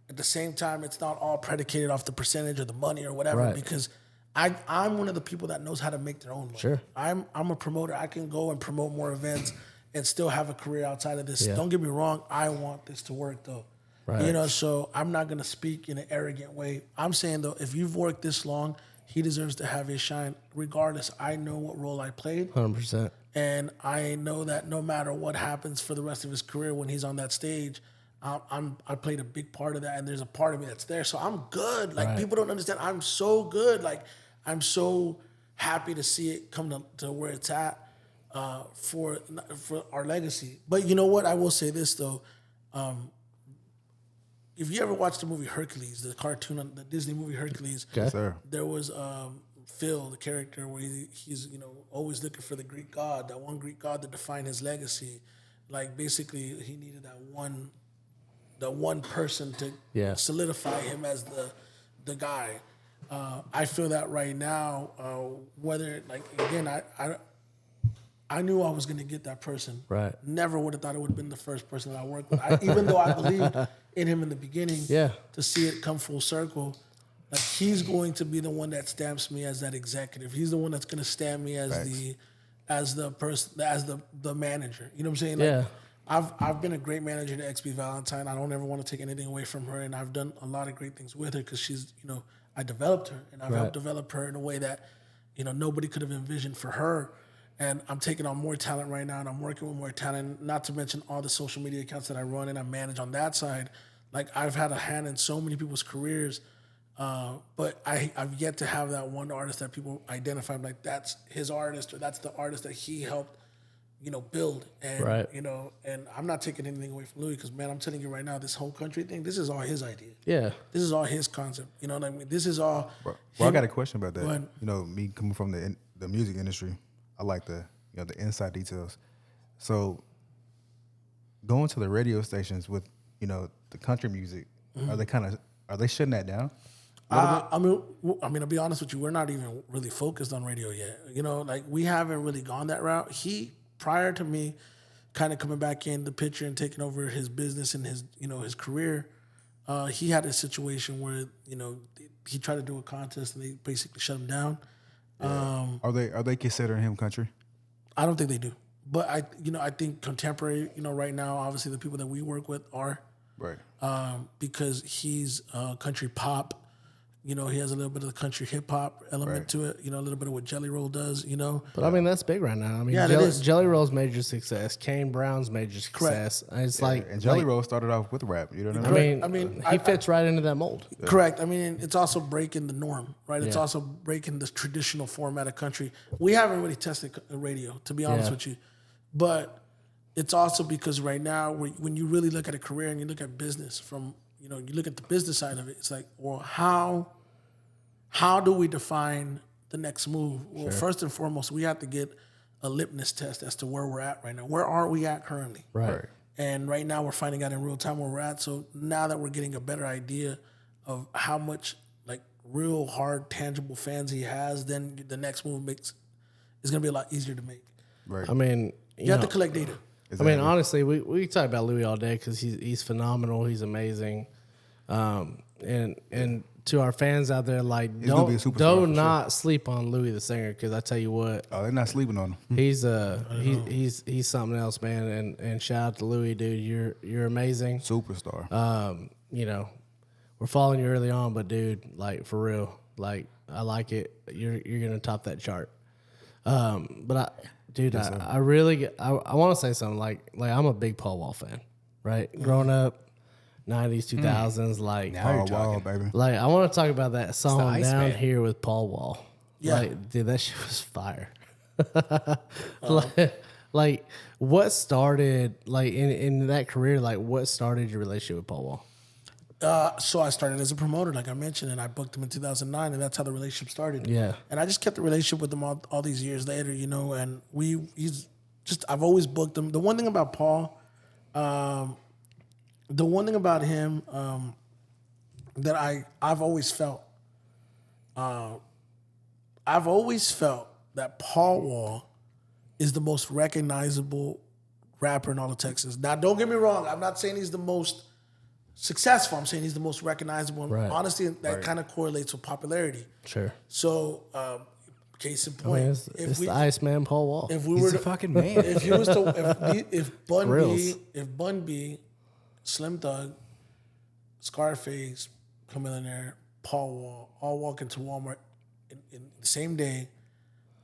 at the same time, it's not all predicated off the percentage or the money or whatever. Right. Because I'm one of the people that knows how to make their own money. Sure, I'm a promoter. I can go and promote more events and still have a career outside of this. Yeah. Don't get me wrong. I want this to work though. Right. So I'm not gonna speak in an arrogant way. I'm saying though, if you've worked this long, he deserves to have his shine. Regardless, I know what role I played. 100%. And I know that no matter what happens for the rest of his career when he's on that stage, I played a big part of that, and there's a part of me that's there. So I'm good. Like, people don't understand. I'm so good. Like, I'm so happy to see it come to where it's at for our legacy. But you know what? I will say this, though. If you ever watched the movie Hercules, the cartoon, the Disney movie Hercules, yes, sir. There was Phil, the character, where he's always looking for the Greek god, that one Greek god to define his legacy. Like, basically, he needed that one person to solidify him as the guy. I feel that right now. Whether, like, again, I knew I was going to get that person. Right. Never would have thought it would have been the first person that I worked with. Even though I believed in him in the beginning, to see it come full circle, like, he's going to be the one that stamps me as that executive. He's the one that's going to stamp me as the person, as the manager. You know what I'm saying? Like, I've been a great manager to XP Valentine. I don't ever want to take anything away from her, and I've done a lot of great things with her because she's, I developed her, and I've helped develop her in a way that, nobody could have envisioned for her. And I'm taking on more talent right now, and I'm working with more talent, not to mention all the social media accounts that I run and I manage on that side. Like, I've had a hand in so many people's careers, but I've yet to have that one artist that people identify, like, that's his artist, or that's the artist that he helped, build. And, and I'm not taking anything away from Louis because, man, I'm telling you right now, this whole country thing, this is all his idea. Yeah. This is all his concept. You know what I mean? This is all. Well, I got a question about that. Me coming from the music industry, I like the inside details. So going to the radio stations with the country music, are they shutting that down? I mean, to be honest with you, we're not even really focused on radio yet. Like, we haven't really gone that route. Prior to me kind of coming back in the picture and taking over his business and his his career, he had a situation where he tried to do a contest and they basically shut him down. Yeah. Are they considering him country? I don't think they do, but I think contemporary. Right now, obviously the people that we work with are right, because he's country pop. You know, he has a little bit of the country hip hop element to it. You know, a little bit of what Jelly Roll does. You know, But I mean, that's big right now. I mean, Yeah, it Jelly, is. Jelly Roll's major success, Kane Brown's major success. And it's like, And Jelly Roll started off with rap. You know what I I mean? mean, he fits right into that mold. correct. I mean, it's also breaking the norm, right? It's Yeah. also breaking the traditional format of country. We haven't really tested radio, to be honest Yeah. with you, but it's also because right now, when you really look at a career and you look at business from, you know, you look at the business side of it, it's like, well, how do we define the next move? Well, first and foremost, we have to get a litmus test as to where we're at right now. Where are we at currently? Right. And right now we're finding out in real time where we're at. So now that we're getting a better idea of how much like real hard, tangible fans he has, then the next move is going to be a lot easier to make. Right. I mean, You have to collect data. I mean, honestly, we talk about Louis all day because he's phenomenal. He's amazing. And to our fans out there, like, gonna be a superstar do for not sleep on Louis the singer, because I tell you what, Oh, they're not sleeping on him. he's something else, man. And shout out to Louis, dude. You're amazing. Superstar. You know, we're following you early on, but dude, like, for real, like, I like it. You're gonna top that chart. But I really I want to say something like I'm a big Paul Wall fan, right? Growing up, 90s, 2000s, like Now you're Wall, talking. baby. like I want to talk about that song Down Iceman. Here with Paul Wall. Yeah. Like, dude, that shit was fire. like what started like in that career? Like, what started your relationship with Paul Wall? So I started as a promoter, like I mentioned, and I booked him in 2009, and that's how the relationship started. Yeah. And I just kept the relationship with him all these years later, you know, and I've always booked him. The one thing about Paul, the one thing about him that I've always felt that Paul Wall is the most recognizable rapper in all of Texas. Now, don't get me wrong. I'm not saying he's the most successful. I'm saying he's the most recognizable. And Right. honestly, that kind of correlates with popularity. Sure. So, case in I point, mean, it's the Iceman Paul Wall. if we He's were a to, fucking man. if he was to, if Grills. Bun B, Slim Thug, Scarface, Chamillionaire, Paul Wall, all walk into Walmart in the same day,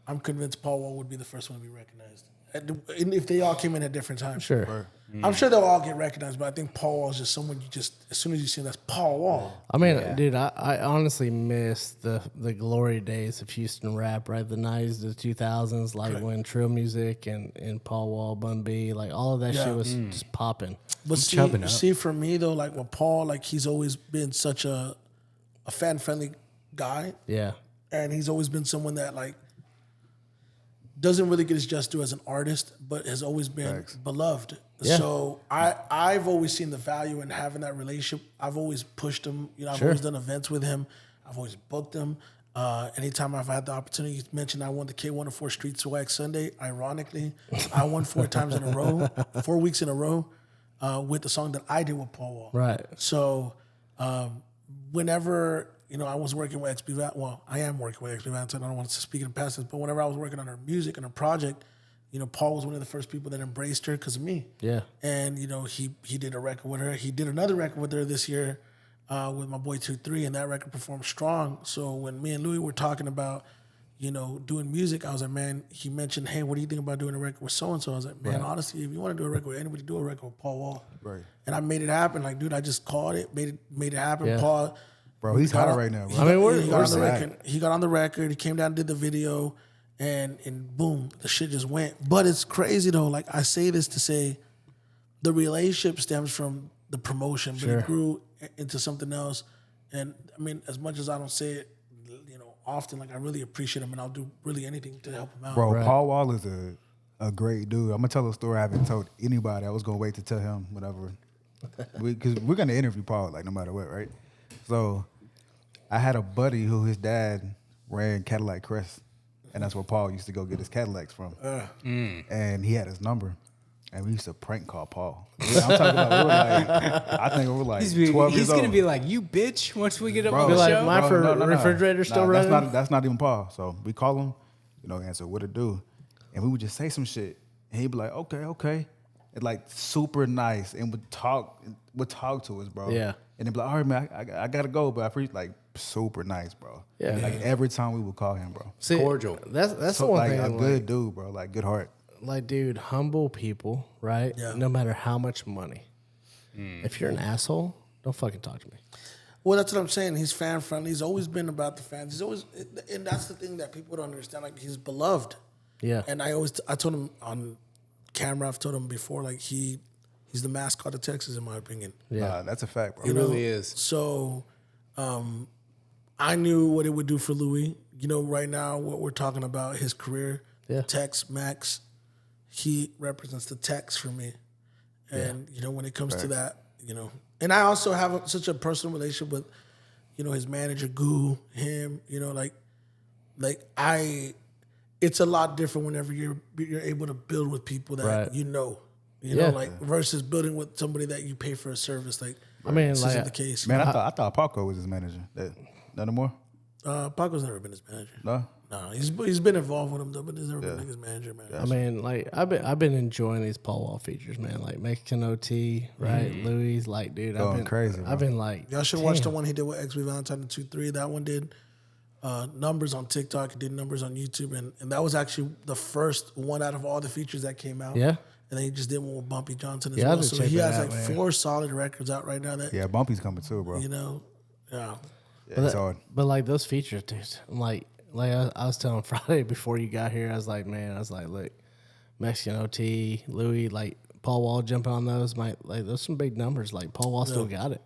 I'm convinced Paul Wall would be the first one to be recognized. And if they all came in at different times. Sure. I'm sure they'll all get recognized, but I think Paul Wall is just someone you just, as soon as you see him, that's Paul Wall. I mean, dude, I honestly miss the glory days of Houston rap, right? The 90s to the 2000s, like when Trill Music and Paul Wall, Bun B, like all of that shit was just popping. But chubbing up. see, for me though, like with Paul, like he's always been such a fan-friendly guy, Yeah. and he's always been someone that like doesn't really get his just due as an artist, but has always been beloved. Yeah. So I've always seen the value in having that relationship. I've always pushed him. You know, I've always done events with him. I've always booked him. Anytime I've had the opportunity, you mentioned I won the K104 Street Swag Sunday. Ironically, I won 4 times in a row, 4 weeks in a row, with the song that I did with Paul Wall. Right. So whenever, you know, I was working with XB Van, well, I am working with XB Van, so I don't want to speak in the past tense, but whenever I was working on her music and her project, you know, Paul was one of the first people that embraced her because of me. Yeah. And, you know, he did a record with her. He did another record with her this year with my boy 2-3, and that record performed strong. So when me and Louis were talking about, you know, doing music, I was like, man, he mentioned, hey, what do you think about doing a record with so-and-so? I was like, man, honestly, if you want to do a record with anybody, do a record with Paul Wall. Right. And I made it happen. Like, dude, I just called it, made it happen. Yeah. Paul, Bro, he's got hot on- right now, bro. I mean, he got on the we're record. He got on the record. He came down and did the video, and boom, the shit just went. But it's crazy though. Like, I say this to say, the relationship stems from the promotion, but it grew into something else. And I mean, as much as I don't say it, you know, often, like I really appreciate him, and I'll do really anything to help him out. Bro, Paul Wall is a great dude. I'm gonna tell a story I haven't told anybody. I was gonna wait to tell him whatever, because we're gonna interview Paul like no matter what, right? So I had a buddy who his dad ran Cadillac Crest, and that's where Paul used to go get his Cadillacs from. And he had his number, and we used to prank call Paul. I'm talking about we were like, I think we were like 12 years old. He's gonna be like, "You bitch!" Once we get up on Be the like, show. my refrigerator still running? That's not even Paul. So we call him, you know, answer what it do, and we would just say some shit, and he'd be like, okay. and like super nice, and would talk to us, bro. Yeah. And then be like, all right, man, I gotta go, but I appreciate like super nice, bro. Yeah. Like every time we would call him, bro. See, Cordial. That's So, the one like thing. a Like, good dude, bro. Like good heart. like, dude, humble people, right? Yeah. No matter how much money. If you're an asshole, don't fucking talk to me. Well, that's what I'm saying. He's fan friendly. He's always been about the fans. He's always, and that's the thing that people don't understand. Like he's beloved. Yeah. And I told him on camera. I've told him before. Like he's the mascot of Texas, in my opinion. Yeah. That's a fact, bro. It really is. So, I knew what it would do for Louis. You know, right now what we're talking about, his career, Yeah. Tex Max, he represents the Tex for me. And you know, when it comes to that, you know, and I also have such a personal relationship with, you know, his manager, Goo, him. You know, it's a lot different whenever you're able to build with people that Right. you know, Yeah. like versus building with somebody that you pay for a service. Like, I mean, this like, isn't the case. Man, I thought Paco was his manager. Not anymore. Paco's never been his manager. No. No, he's been involved with him though, but he's never been like his manager, man. I mean, like I've been enjoying these Paul Wall features, man. Like Mexican OT, right? Louis, like, dude, I've Going been crazy, bro. I've been like, Y'all should watch the one he did with XB Valentine in 2-3. That one did numbers on TikTok. He did numbers on YouTube, and that was actually the first one out of all the features that came out. Yeah. And then he just did one with Bumpy Johnson as Yeah, I well. have to So check he that has out, like man. 4 solid records out right now that Yeah, Bumpy's coming too, bro. you know, yeah. Yeah, it's hard. But like those features, dude. I'm like I was telling Friday before you got here, I was like, look, Mexican OT, Louis, like Paul Wall jumping on those, like those some big numbers. Like Paul Wall still got it.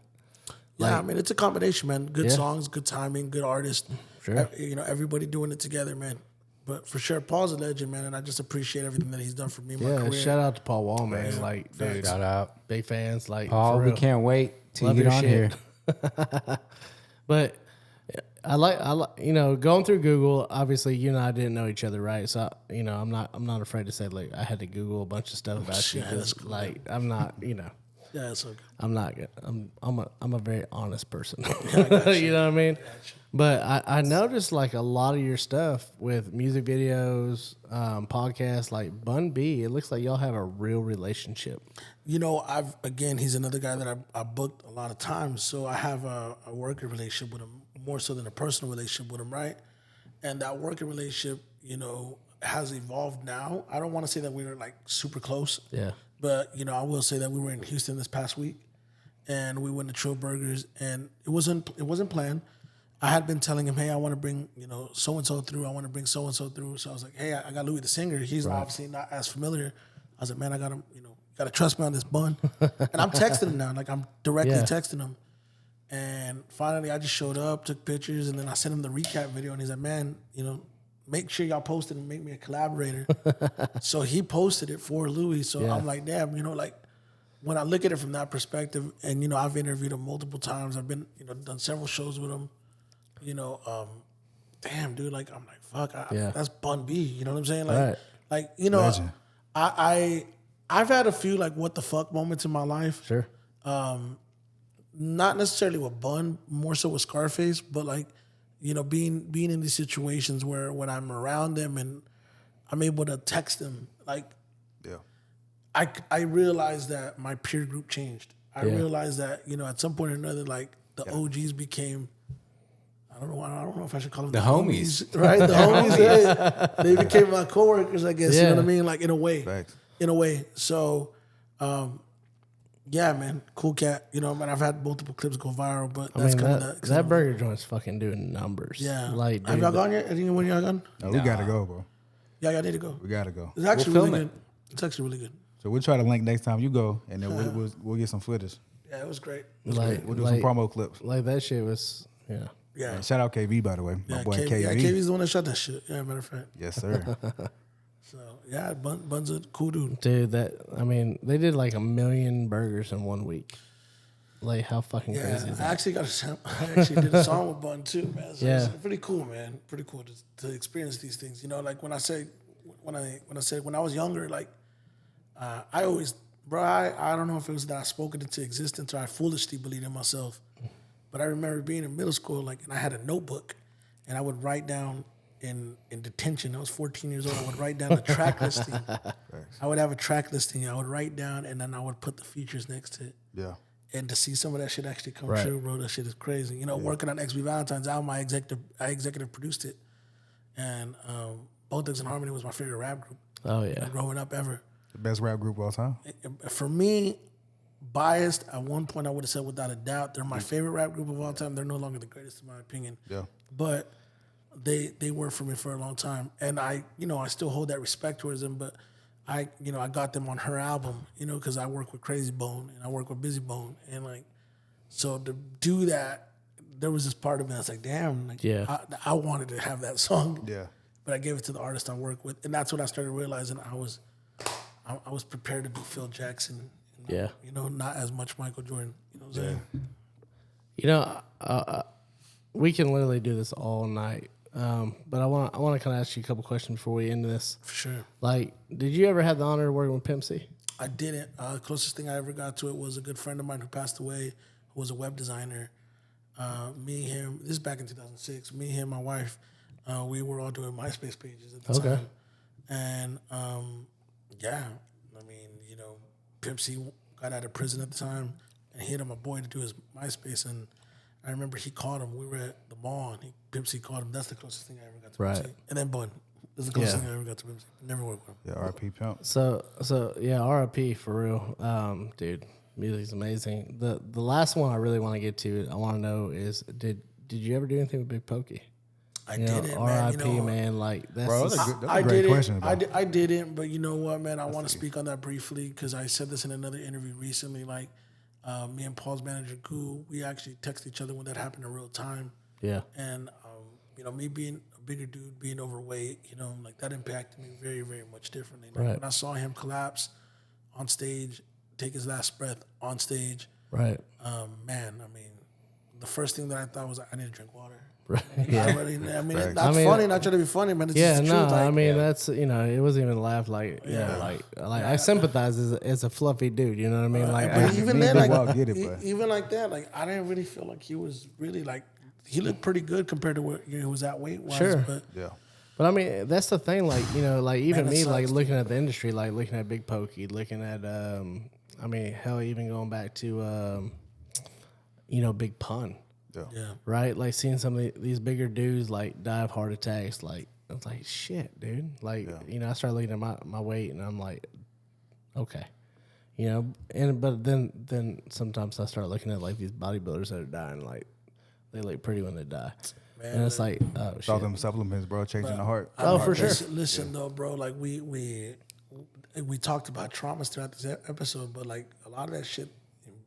Yeah, I mean, it's a combination, man. Good Yeah. songs, good timing, good artist. Sure. You know, everybody doing it together, man. But for sure, Paul's a legend, man, and I just appreciate everything that he's done for me in my Yeah, career. shout out to Paul Wall, man. Like, dude, Shout out. big fans. Like, Paul, for we real. can't wait till Love you get your on shit. here. But I like, you know, going through Google. Obviously, you and I didn't know each other, right? So, you know, I'm not afraid to say, like, I had to Google a bunch of stuff about you. Yeah, that's 'Cause, cool. like, I'm not, you know, Yeah, it's okay. I'm not good. I'm a very honest person. You know what I mean? But I noticed like a lot of your stuff with music videos, podcasts, like Bun B. It looks like y'all have a real relationship. You know, he's another guy that I booked a lot of times. So I have a working relationship with him more so than a personal relationship with him, right? And that working relationship, you know, has evolved now. I don't want to say that we were like super close. Yeah. But, you know, I will say that we were in Houston this past week and we went to Trill Burgers and it wasn't planned. I had been telling him, hey, I want to bring, you know, so-and-so through. I want to bring so-and-so through. So I was like, hey, I got Louis the singer. He's obviously not as familiar. I was like, man, I got him, you know, got to trust me on this Bun. And I'm texting him now. Like, I'm directly texting him. And finally, I just showed up, took pictures, and then I sent him the recap video. And he's like, man, you know, make sure y'all post it and make me a collaborator. So he posted it for Louis. So I'm like, damn, you know, like, when I look at it from that perspective, and, you know, I've interviewed him multiple times. I've been, you know, done several shows with him. You know, damn, dude, like, I'm like, fuck, that's Bun B. You know what I'm saying? Like, like, you know, Legend. I've had a few, like, what the fuck moments in my life. Sure. Not necessarily with Bun, more so with Scarface, but, like, you know, being in these situations where when I'm around them and I'm able to text them, like, Yeah. I realized that my peer group changed. I realized that, you know, at some point or another, like, the OGs became, I don't know if I should call them The homies. right? The homies, yeah. They became my coworkers, I guess. You know what I mean? Like, in a way. Facts. In a way. So, yeah, man, cool cat. You know, man, I've had multiple clips go viral, but I that's mean, kind of that burger joint's fucking doing numbers. Yeah. Like, dude, have y'all gone yet? Anyone y'all gone? No, we gotta go, bro. Yeah, y'all need to go. We gotta go. It's actually We'll really film good. It's actually really good. So we'll try to link next time you go, and then we'll get some footage. Yeah, it was great. like, We'll do some promo clips. like that shit was, yeah. Yeah. And shout out KV, by the way, my boy KV. Yeah, KV's the one that shot that shit. Yeah, matter of fact. Yes, sir. So, yeah, Bun's a cool dude. Dude, I mean, they did like 1 million burgers in 1 week. Like, how fucking Yeah, crazy is I that? actually did a song with Bun too, man. So Yeah. it's pretty cool, man. Pretty cool to experience these things. You know, like when I was younger, like I always, bro, I don't know if it was that I spoke it into existence or I foolishly believed in myself. But I remember being in middle school, like, and I had a notebook, and I would write down in detention. I was 14 years old. I would write down the track listing. I would have a track listing. I would write down, and then I would put the features next to it. Yeah. And to see some of that shit actually come Right. true, bro, that shit is crazy. You know, working on XB Valentine's album, I executive produced it, and Both Thugs and Harmony was my favorite rap group Oh yeah. growing up ever. The best rap group of all time. For me, biased, at one point I would have said without a doubt, they're my favorite rap group of all time. They're no longer the greatest in my opinion. Yeah. But they were for me for a long time. And I still hold that respect towards them, but I got them on her album, because I work with Crazy Bone and I work with Busy Bone. And like, so to do that, there was this part of me that's like, damn, like, Yeah. I wanted to have that song. Yeah. But I gave it to the artist I work with. And that's when I started realizing I was prepared to be Phil Jackson. Yeah. Not as much Michael Jordan. You know what I'm saying? We can literally do this all night. But I want to kind of ask you a couple questions before we end this. For sure. Like, did you ever have the honor of working with Pimp C? I didn't. The closest thing I ever got to it was a good friend of mine who passed away, who was a web designer. Me and him, this is back in 2006, me, him, my wife, we were all doing MySpace pages at the time. And, Pimp C got out of prison at the time, and he had my boy to do his MySpace, and I remember he called him. We were at the mall, and Pimp C called him. That's the closest thing I ever got to Pimp C. And then Bun. That's the closest thing I ever got to Pimp C. Never worked with him. Yeah, RP Pimp. So yeah, R.I.P. for real, dude. Music's amazing. The last one I really want to get to, I want to know is did you ever do anything with Big Pokey? I didn't, man. R.I.P. Man, like that's Bro, just, that's a great question. I didn't, but you know what, man? I want to speak on that briefly because I said this in another interview recently. Like, me and Paul's manager, Goo, we actually text each other when that happened in real time. yeah, And, me being a bigger dude, being overweight, like that impacted me very, very much differently. Like, when I saw him collapse on stage, take his last breath on stage, right. the first thing that I thought was I need to drink water. Yeah. That's funny, not trying to be funny, man. It's just the truth. That's it wasn't even laugh like I sympathize as a fluffy dude, you know what I mean? Like but even then, get it, but even like that, like I didn't really feel like he was really like he looked pretty good compared to where he was at weight wise. Sure. But yeah. But I mean, that's the thing, like, like even Man, me, that like sucks, looking at the industry, like looking at Big Pokey, looking at hell, even going back to Big Pun. yeah. Right? Like seeing some of these bigger dudes like die of heart attacks, like I was like, shit, dude. Like, I started looking at my weight and I'm like, okay. But then sometimes I start looking at like these bodybuilders that are dying, like they look pretty when they die. Man, and it's like, oh shit. All them supplements, bro, changing the heart. For sure. Listen though, bro, like we talked about traumas throughout this episode, but like a lot of that shit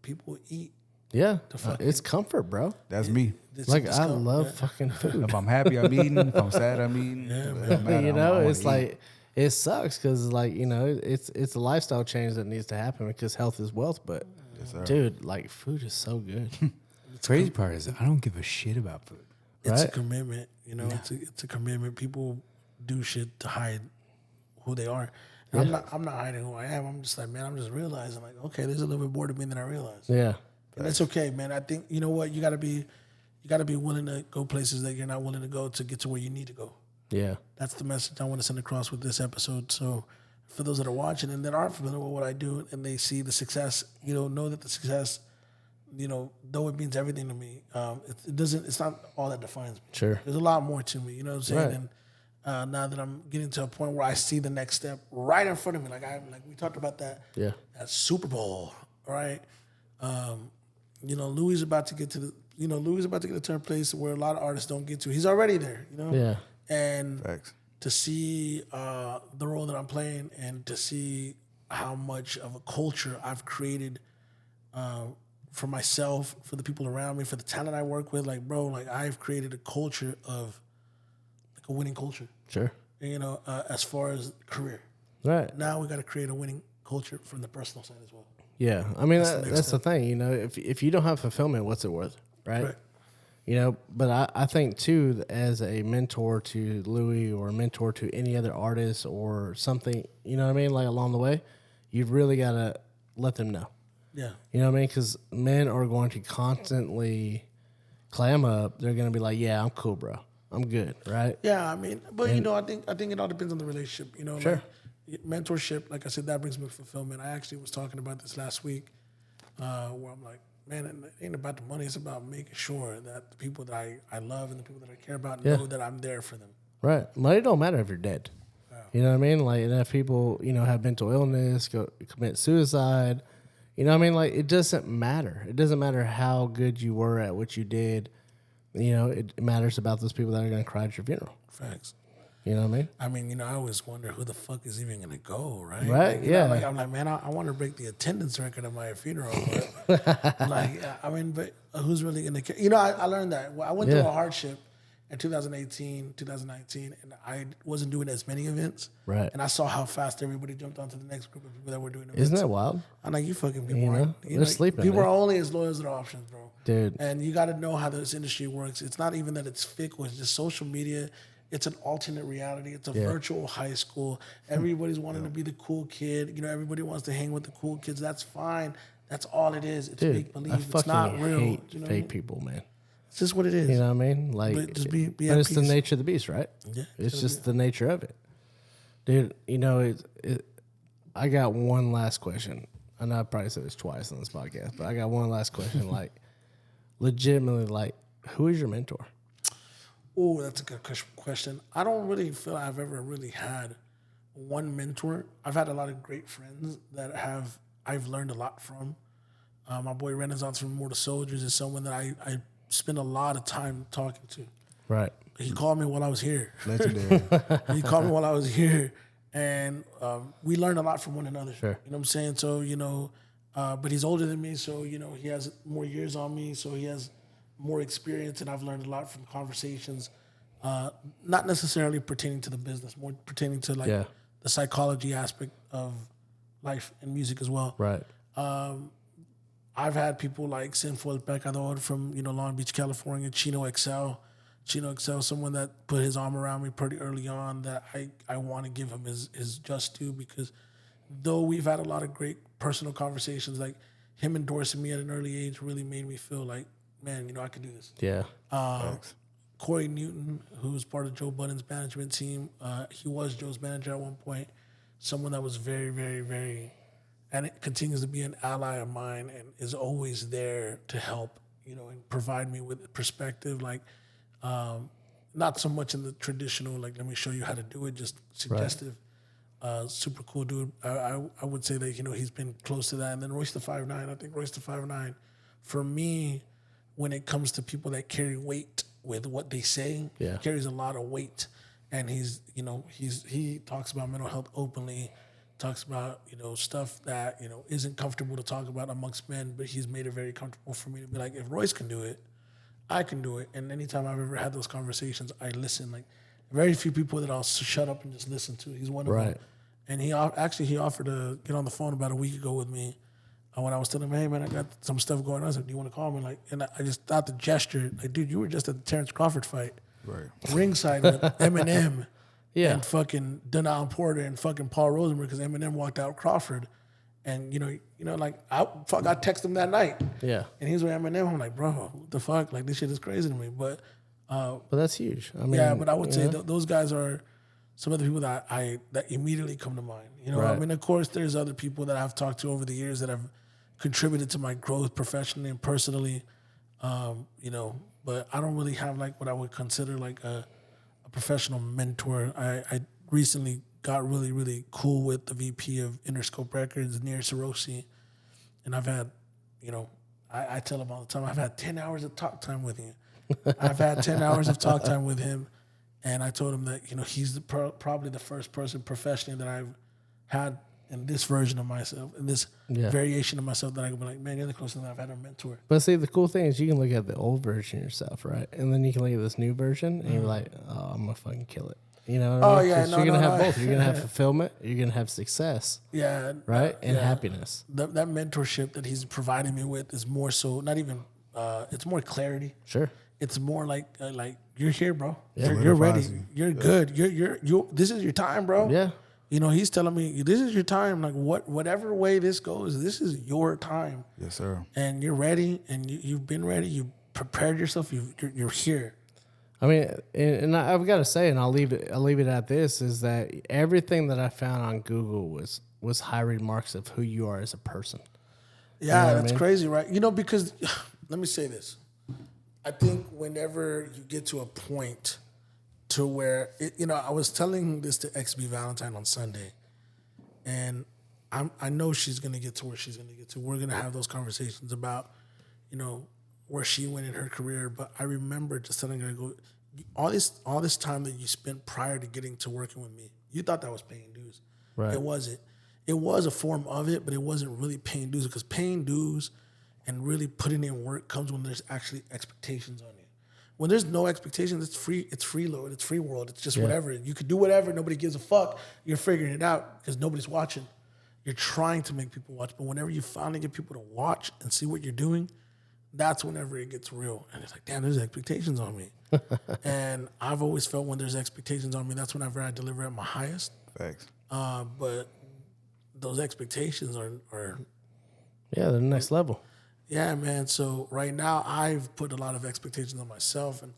people eat. Yeah, it's comfort, bro. That's me. Like I love fucking food. If I'm happy, I'm eating. If I'm sad, I'm eating. It's like it sucks because like it's a lifestyle change that needs to happen because health is wealth. But dude, like food is so good. The crazy part is I don't give a shit about food. It's a commitment, it's a commitment. People do shit to hide who they are. And I'm not hiding who I am. I'm just like, man, I'm just realizing like, okay, there's a little bit more to me than I realized. Yeah. And it's okay, man. I think you know what, you gotta be willing to go places that you're not willing to go to get to where you need to go. Yeah. That's the message I want to send across with this episode. So for those that are watching and that aren't familiar with what I do and they see the success, know that the success, though it means everything to me, it's not all that defines me. Sure. There's a lot more to me, you know what I'm saying? Right. And now that I'm getting to a point where I see the next step right in front of me, like we talked about that, that Super Bowl, right? Louis is about to get to a certain place where a lot of artists don't get to. He's already there, Yeah. And Facts. to see the role that I'm playing and to see how much of a culture I've created for myself, for the people around me, for the talent I work with, like, bro, like I've created a culture of like a winning culture. Sure. As far as career. Right. Now we got to create a winning culture from the personal side as well. Yeah. I mean, that's the thing, if you don't have fulfillment, what's it worth? Right. But I think too, as a mentor to Louis or a mentor to any other artist or something, you know what I mean? Like along the way, you've really got to let them know. Yeah. You know what I mean? Because men are going to constantly clam up. They're going to be like, yeah, I'm cool, bro. I'm good, right? Yeah, I mean, but you know, I think it all depends on the relationship. You know, Sure. like, mentorship. Like I said, that brings me fulfillment. I actually was talking about this last week, where I'm like, man, it ain't about the money. It's about making sure that the people that I love and the people that I care about know that I'm there for them. Right. Money don't matter if you're dead. You know what I mean? Like, and if people, you know, have mental illness, commit suicide, you know what I mean? Like, it doesn't matter. It doesn't matter how good you were at what you did. You know, it matters about those people that are going to cry at your funeral. Facts. You know what I mean? I mean, you know, I always wonder who the fuck is even gonna go, right? Right, Like, you know, yeah. like, I'm like, man, I want to break the attendance record at my funeral, but like, I mean, but who's really gonna care? You know, I learned that. I went through a hardship in 2018, 2019, and I wasn't doing as many events. Right. And I saw how fast everybody jumped onto the next group of people that were doing events. Isn't that wild? I'm like, you fucking people, You know, aren't- they're sleeping, People man. are only as loyal as their options, bro. Dude. And you got to know how this industry works. It's not even that it's fickle. It's just social media. It's an alternate reality. It's a virtual high school. Everybody's wanting to be the cool kid. You know, everybody wants to hang with the cool kids. That's fine. That's all it is. It's Dude, make believe. I It's fucking not real. hate You know what I fake mean? people, man. It's just what it is. You know what I mean? Like, But just be but at it's the peace. nature of the beast, right? Yeah, It's just the nature of it. Dude, you know, I got one last question. I know I probably said this twice on this podcast, but I got one last question. Like, legitimately, like, who is your mentor? Oh, that's a good question. I don't really feel I've ever really had one mentor. I've had a lot of great friends that I've learned a lot from. My boy Renaissance from Immortal Soldiers is someone that I spend a lot of time talking to. Right. He called me while I was here. Legendary. He called me while I was here, and we learned a lot from one another. Sure. You know what I'm saying? So, you know, but he's older than me, so, you know, he has more years on me, so he has more experience, and I've learned a lot from conversations, not necessarily pertaining to the business, more pertaining to, like, the psychology aspect of life and music as well. Right. I've had people like Sinful Pecador from, you know, Long Beach, California, Chino XL, someone that put his arm around me pretty early on that I want to give him his just due, because though we've had a lot of great personal conversations, like him endorsing me at an early age really made me feel like, man, you know, I could do this. Yeah. Corey Newton, who was part of Joe Budden's management team, he was Joe's manager at one point, someone that was very, very, very, and it continues to be an ally of mine and is always there to help, you know, and provide me with perspective, like, not so much in the traditional, like, let me show you how to do it, just suggestive. Super cool dude. I would say that, you know, he's been close to that. And then Royce the 5'9", I think Royce the 5'9", for me, when it comes to people that carry weight with what they say, carries a lot of weight. And he's, you know, he talks about mental health openly, talks about, you know, stuff that, you know, isn't comfortable to talk about amongst men, but he's made it very comfortable for me to be like, if Royce can do it, I can do it. And anytime I've ever had those conversations, I listen. Like, very few people that I'll shut up and just listen to. He's one of them. And he offered to get on the phone about a week ago with me when I was telling him, hey, man, I got some stuff going on. I said, do you want to call me? Like, and I just thought the gesture, like, dude, you were just at the Terrence Crawford fight. Right. Ringside with Eminem and fucking Donald Porter and fucking Paul Rosenberg, because Eminem walked out Crawford. And, you know, like, I texted him that night. Yeah. And he was with Eminem. I'm like, bro, what the fuck? Like, this shit is crazy to me. But that's huge. I mean, yeah, but I would say those guys are some of the people that that immediately come to mind. You know, I mean, of course, there's other people that I've talked to over the years that have contributed to my growth professionally and personally. You know, but I don't really have like what I would consider like a professional mentor. I recently got really, really cool with the VP of Interscope Records, Nir Sarosi, and I've had, you know, I tell him all the time, I've had 10 hours of talk time with you. I've had 10 hours of talk time with him, and I told him that, you know, he's probably the first person professionally that I've had in this version of myself, in this variation of myself, that I can be like, man, you're the closest that I've had a mentor. But see, the cool thing is you can look at the old version of yourself, right? And then you can look at this new version, and you're like, oh, I'm going to fucking kill it. You know what I mean? 'Cause you're going to have both. You're going to have fulfillment. You're going to have success. Yeah. Right? And happiness. That mentorship that he's providing me with is more so, not even, it's more clarity. Sure. It's more like you're here, bro. You're ready. You're good. You're this is your time, bro. Yeah. You know, he's telling me this is your time. Like whatever way this goes, this is your time. Yes, sir. And you're ready, and you've been ready. You prepared yourself. You're here. I mean, and I've got to say, and I'll leave it at this, is that everything that I found on Google was high remarks of who you are as a person. Yeah, You know what that's I mean? crazy, right? You know, because let me say this. I think whenever you get to a point to where, I was telling this to XB Valentine on Sunday, and I know she's going to get to where she's going to get to. We're going to have those conversations about, where she went in her career. But I remember just telling her, all this time that you spent prior to getting to working with me, you thought that was paying dues. Right. It wasn't. It was a form of it, but it wasn't really paying dues, because paying dues and really putting in work comes when there's actually expectations on you. When there's no expectations, it's free. It's freeload. It's free world. It's just whatever. You could do whatever. Nobody gives a fuck. You're figuring it out because nobody's watching. You're trying to make people watch, but whenever you finally get people to watch and see what you're doing, that's whenever it gets real. And it's like, damn, there's expectations on me. And I've always felt when there's expectations on me, that's whenever I deliver at my highest. Facts. But those expectations are Yeah, the next level. yeah, man. So right now I've put a lot of expectations on myself, and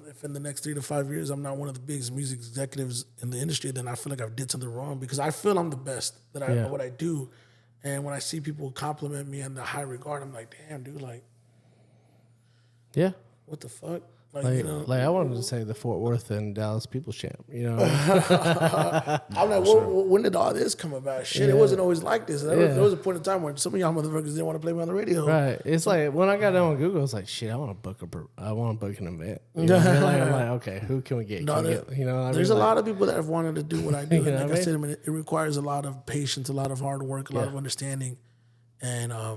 if in the next 3 to 5 years I'm not one of the biggest music executives in the industry, then I feel like I've did something wrong, because I feel I'm the best at what I do. And when I see people compliment me in the high regard, I'm like, damn, dude, like, Yeah. what the fuck? Like I wanted to say the Fort Worth and Dallas People's Champ. I'm like, when did all this come about? Shit, it wasn't always like this. There was a point in time where some of y'all motherfuckers didn't want to play me on the radio. Right. It's like when I got down on Google, I was like, shit, I want to book an event. You know what I mean? I'm like, okay, who can we get? There's a lot of people that have wanted to do what I do. You know And what like I I said, it requires a lot of patience, a lot of hard work, a lot of understanding, and a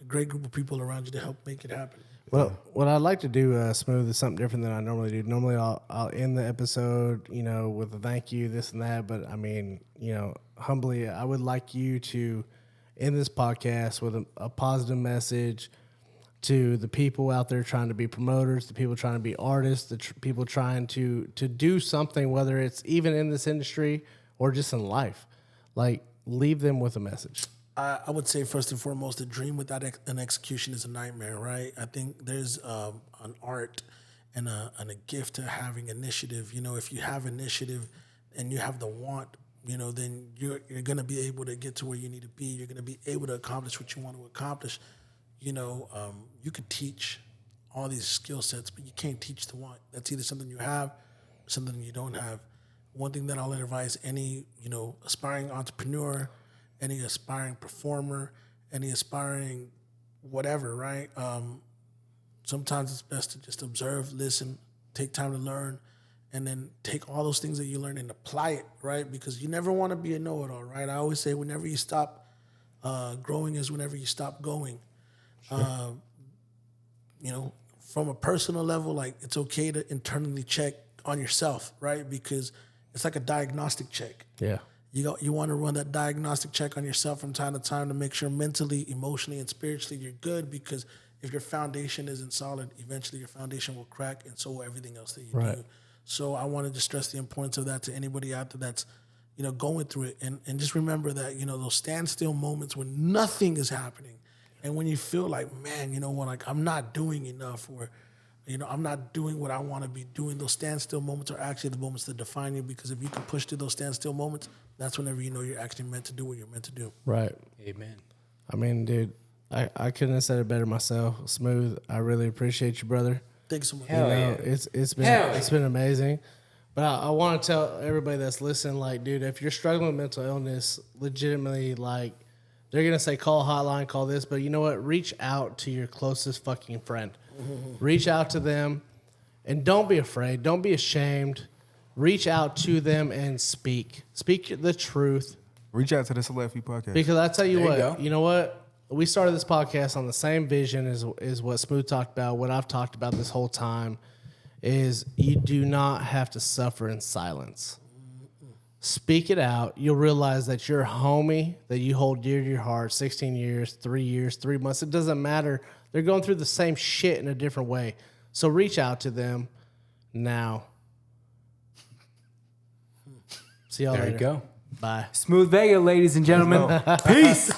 great group of people around you to help make it happen. Well, what I'd like to do, Smooth, is something different than I normally do. Normally, I'll end the episode, with a thank you, this and that. But I mean, humbly, I would like you to end this podcast with a positive message to the people out there trying to be promoters, the people trying to be artists, the people trying to do something, whether it's even in this industry or just in life. Like, leave them with a message. I would say first and foremost, a dream without an execution is a nightmare, right? I think there's an art and a gift to having initiative. If you have initiative and you have the want, then you're going to be able to get to where you need to be. You're going to be able to accomplish what you want to accomplish. You could teach all these skill sets, but you can't teach the want. That's either something you have or something you don't have. One thing that I'll advise any, aspiring entrepreneur, any aspiring performer, any aspiring whatever, right? Sometimes it's best to just observe, listen, take time to learn, and then take all those things that you learn and apply it, right? Because you never want to be a know-it-all, right? I always say whenever you stop growing is whenever you stop going. Sure. From a personal level, like, it's okay to internally check on yourself, right? Because it's like a diagnostic check. Yeah. You want to run that diagnostic check on yourself from time to time to make sure mentally, emotionally, and spiritually you're good, because if your foundation isn't solid, eventually your foundation will crack, and so will everything else that you do. So I wanted to stress the importance of that to anybody out there that's, going through it. And just remember that, those standstill moments when nothing is happening, and when you feel like, man, like, I'm not doing enough, or I'm not doing what I want to be doing. Those standstill moments are actually the moments that define you, because if you can push through those standstill moments, that's whenever you're actually meant to do what you're meant to do. Right. Amen. I mean, dude, I couldn't have said it better myself. Smooth, I really appreciate you, brother. Thanks so much. It's been amazing. But I want to tell everybody that's listening, like, dude, if you're struggling with mental illness, legitimately, like, they're going to say call hotline, call this, but you know what? Reach out to your closest fucking friend. Mm-hmm. Reach out to them, and don't be afraid. Don't be ashamed. Reach out to them and speak. Speak the truth. Reach out to the Select Few podcast. Because I tell you There what, you go. you know what? We started this podcast on the same vision as what Smooth talked about, what I've talked about this whole time, is you do not have to suffer in silence. Speak it out. You'll realize that your homie that you hold dear to your heart, 16 years, 3 years, 3 months, it doesn't matter. They're going through the same shit in a different way. So reach out to them now. See y'all later. There you go. Bye. SmoothVega, ladies and gentlemen. Peace.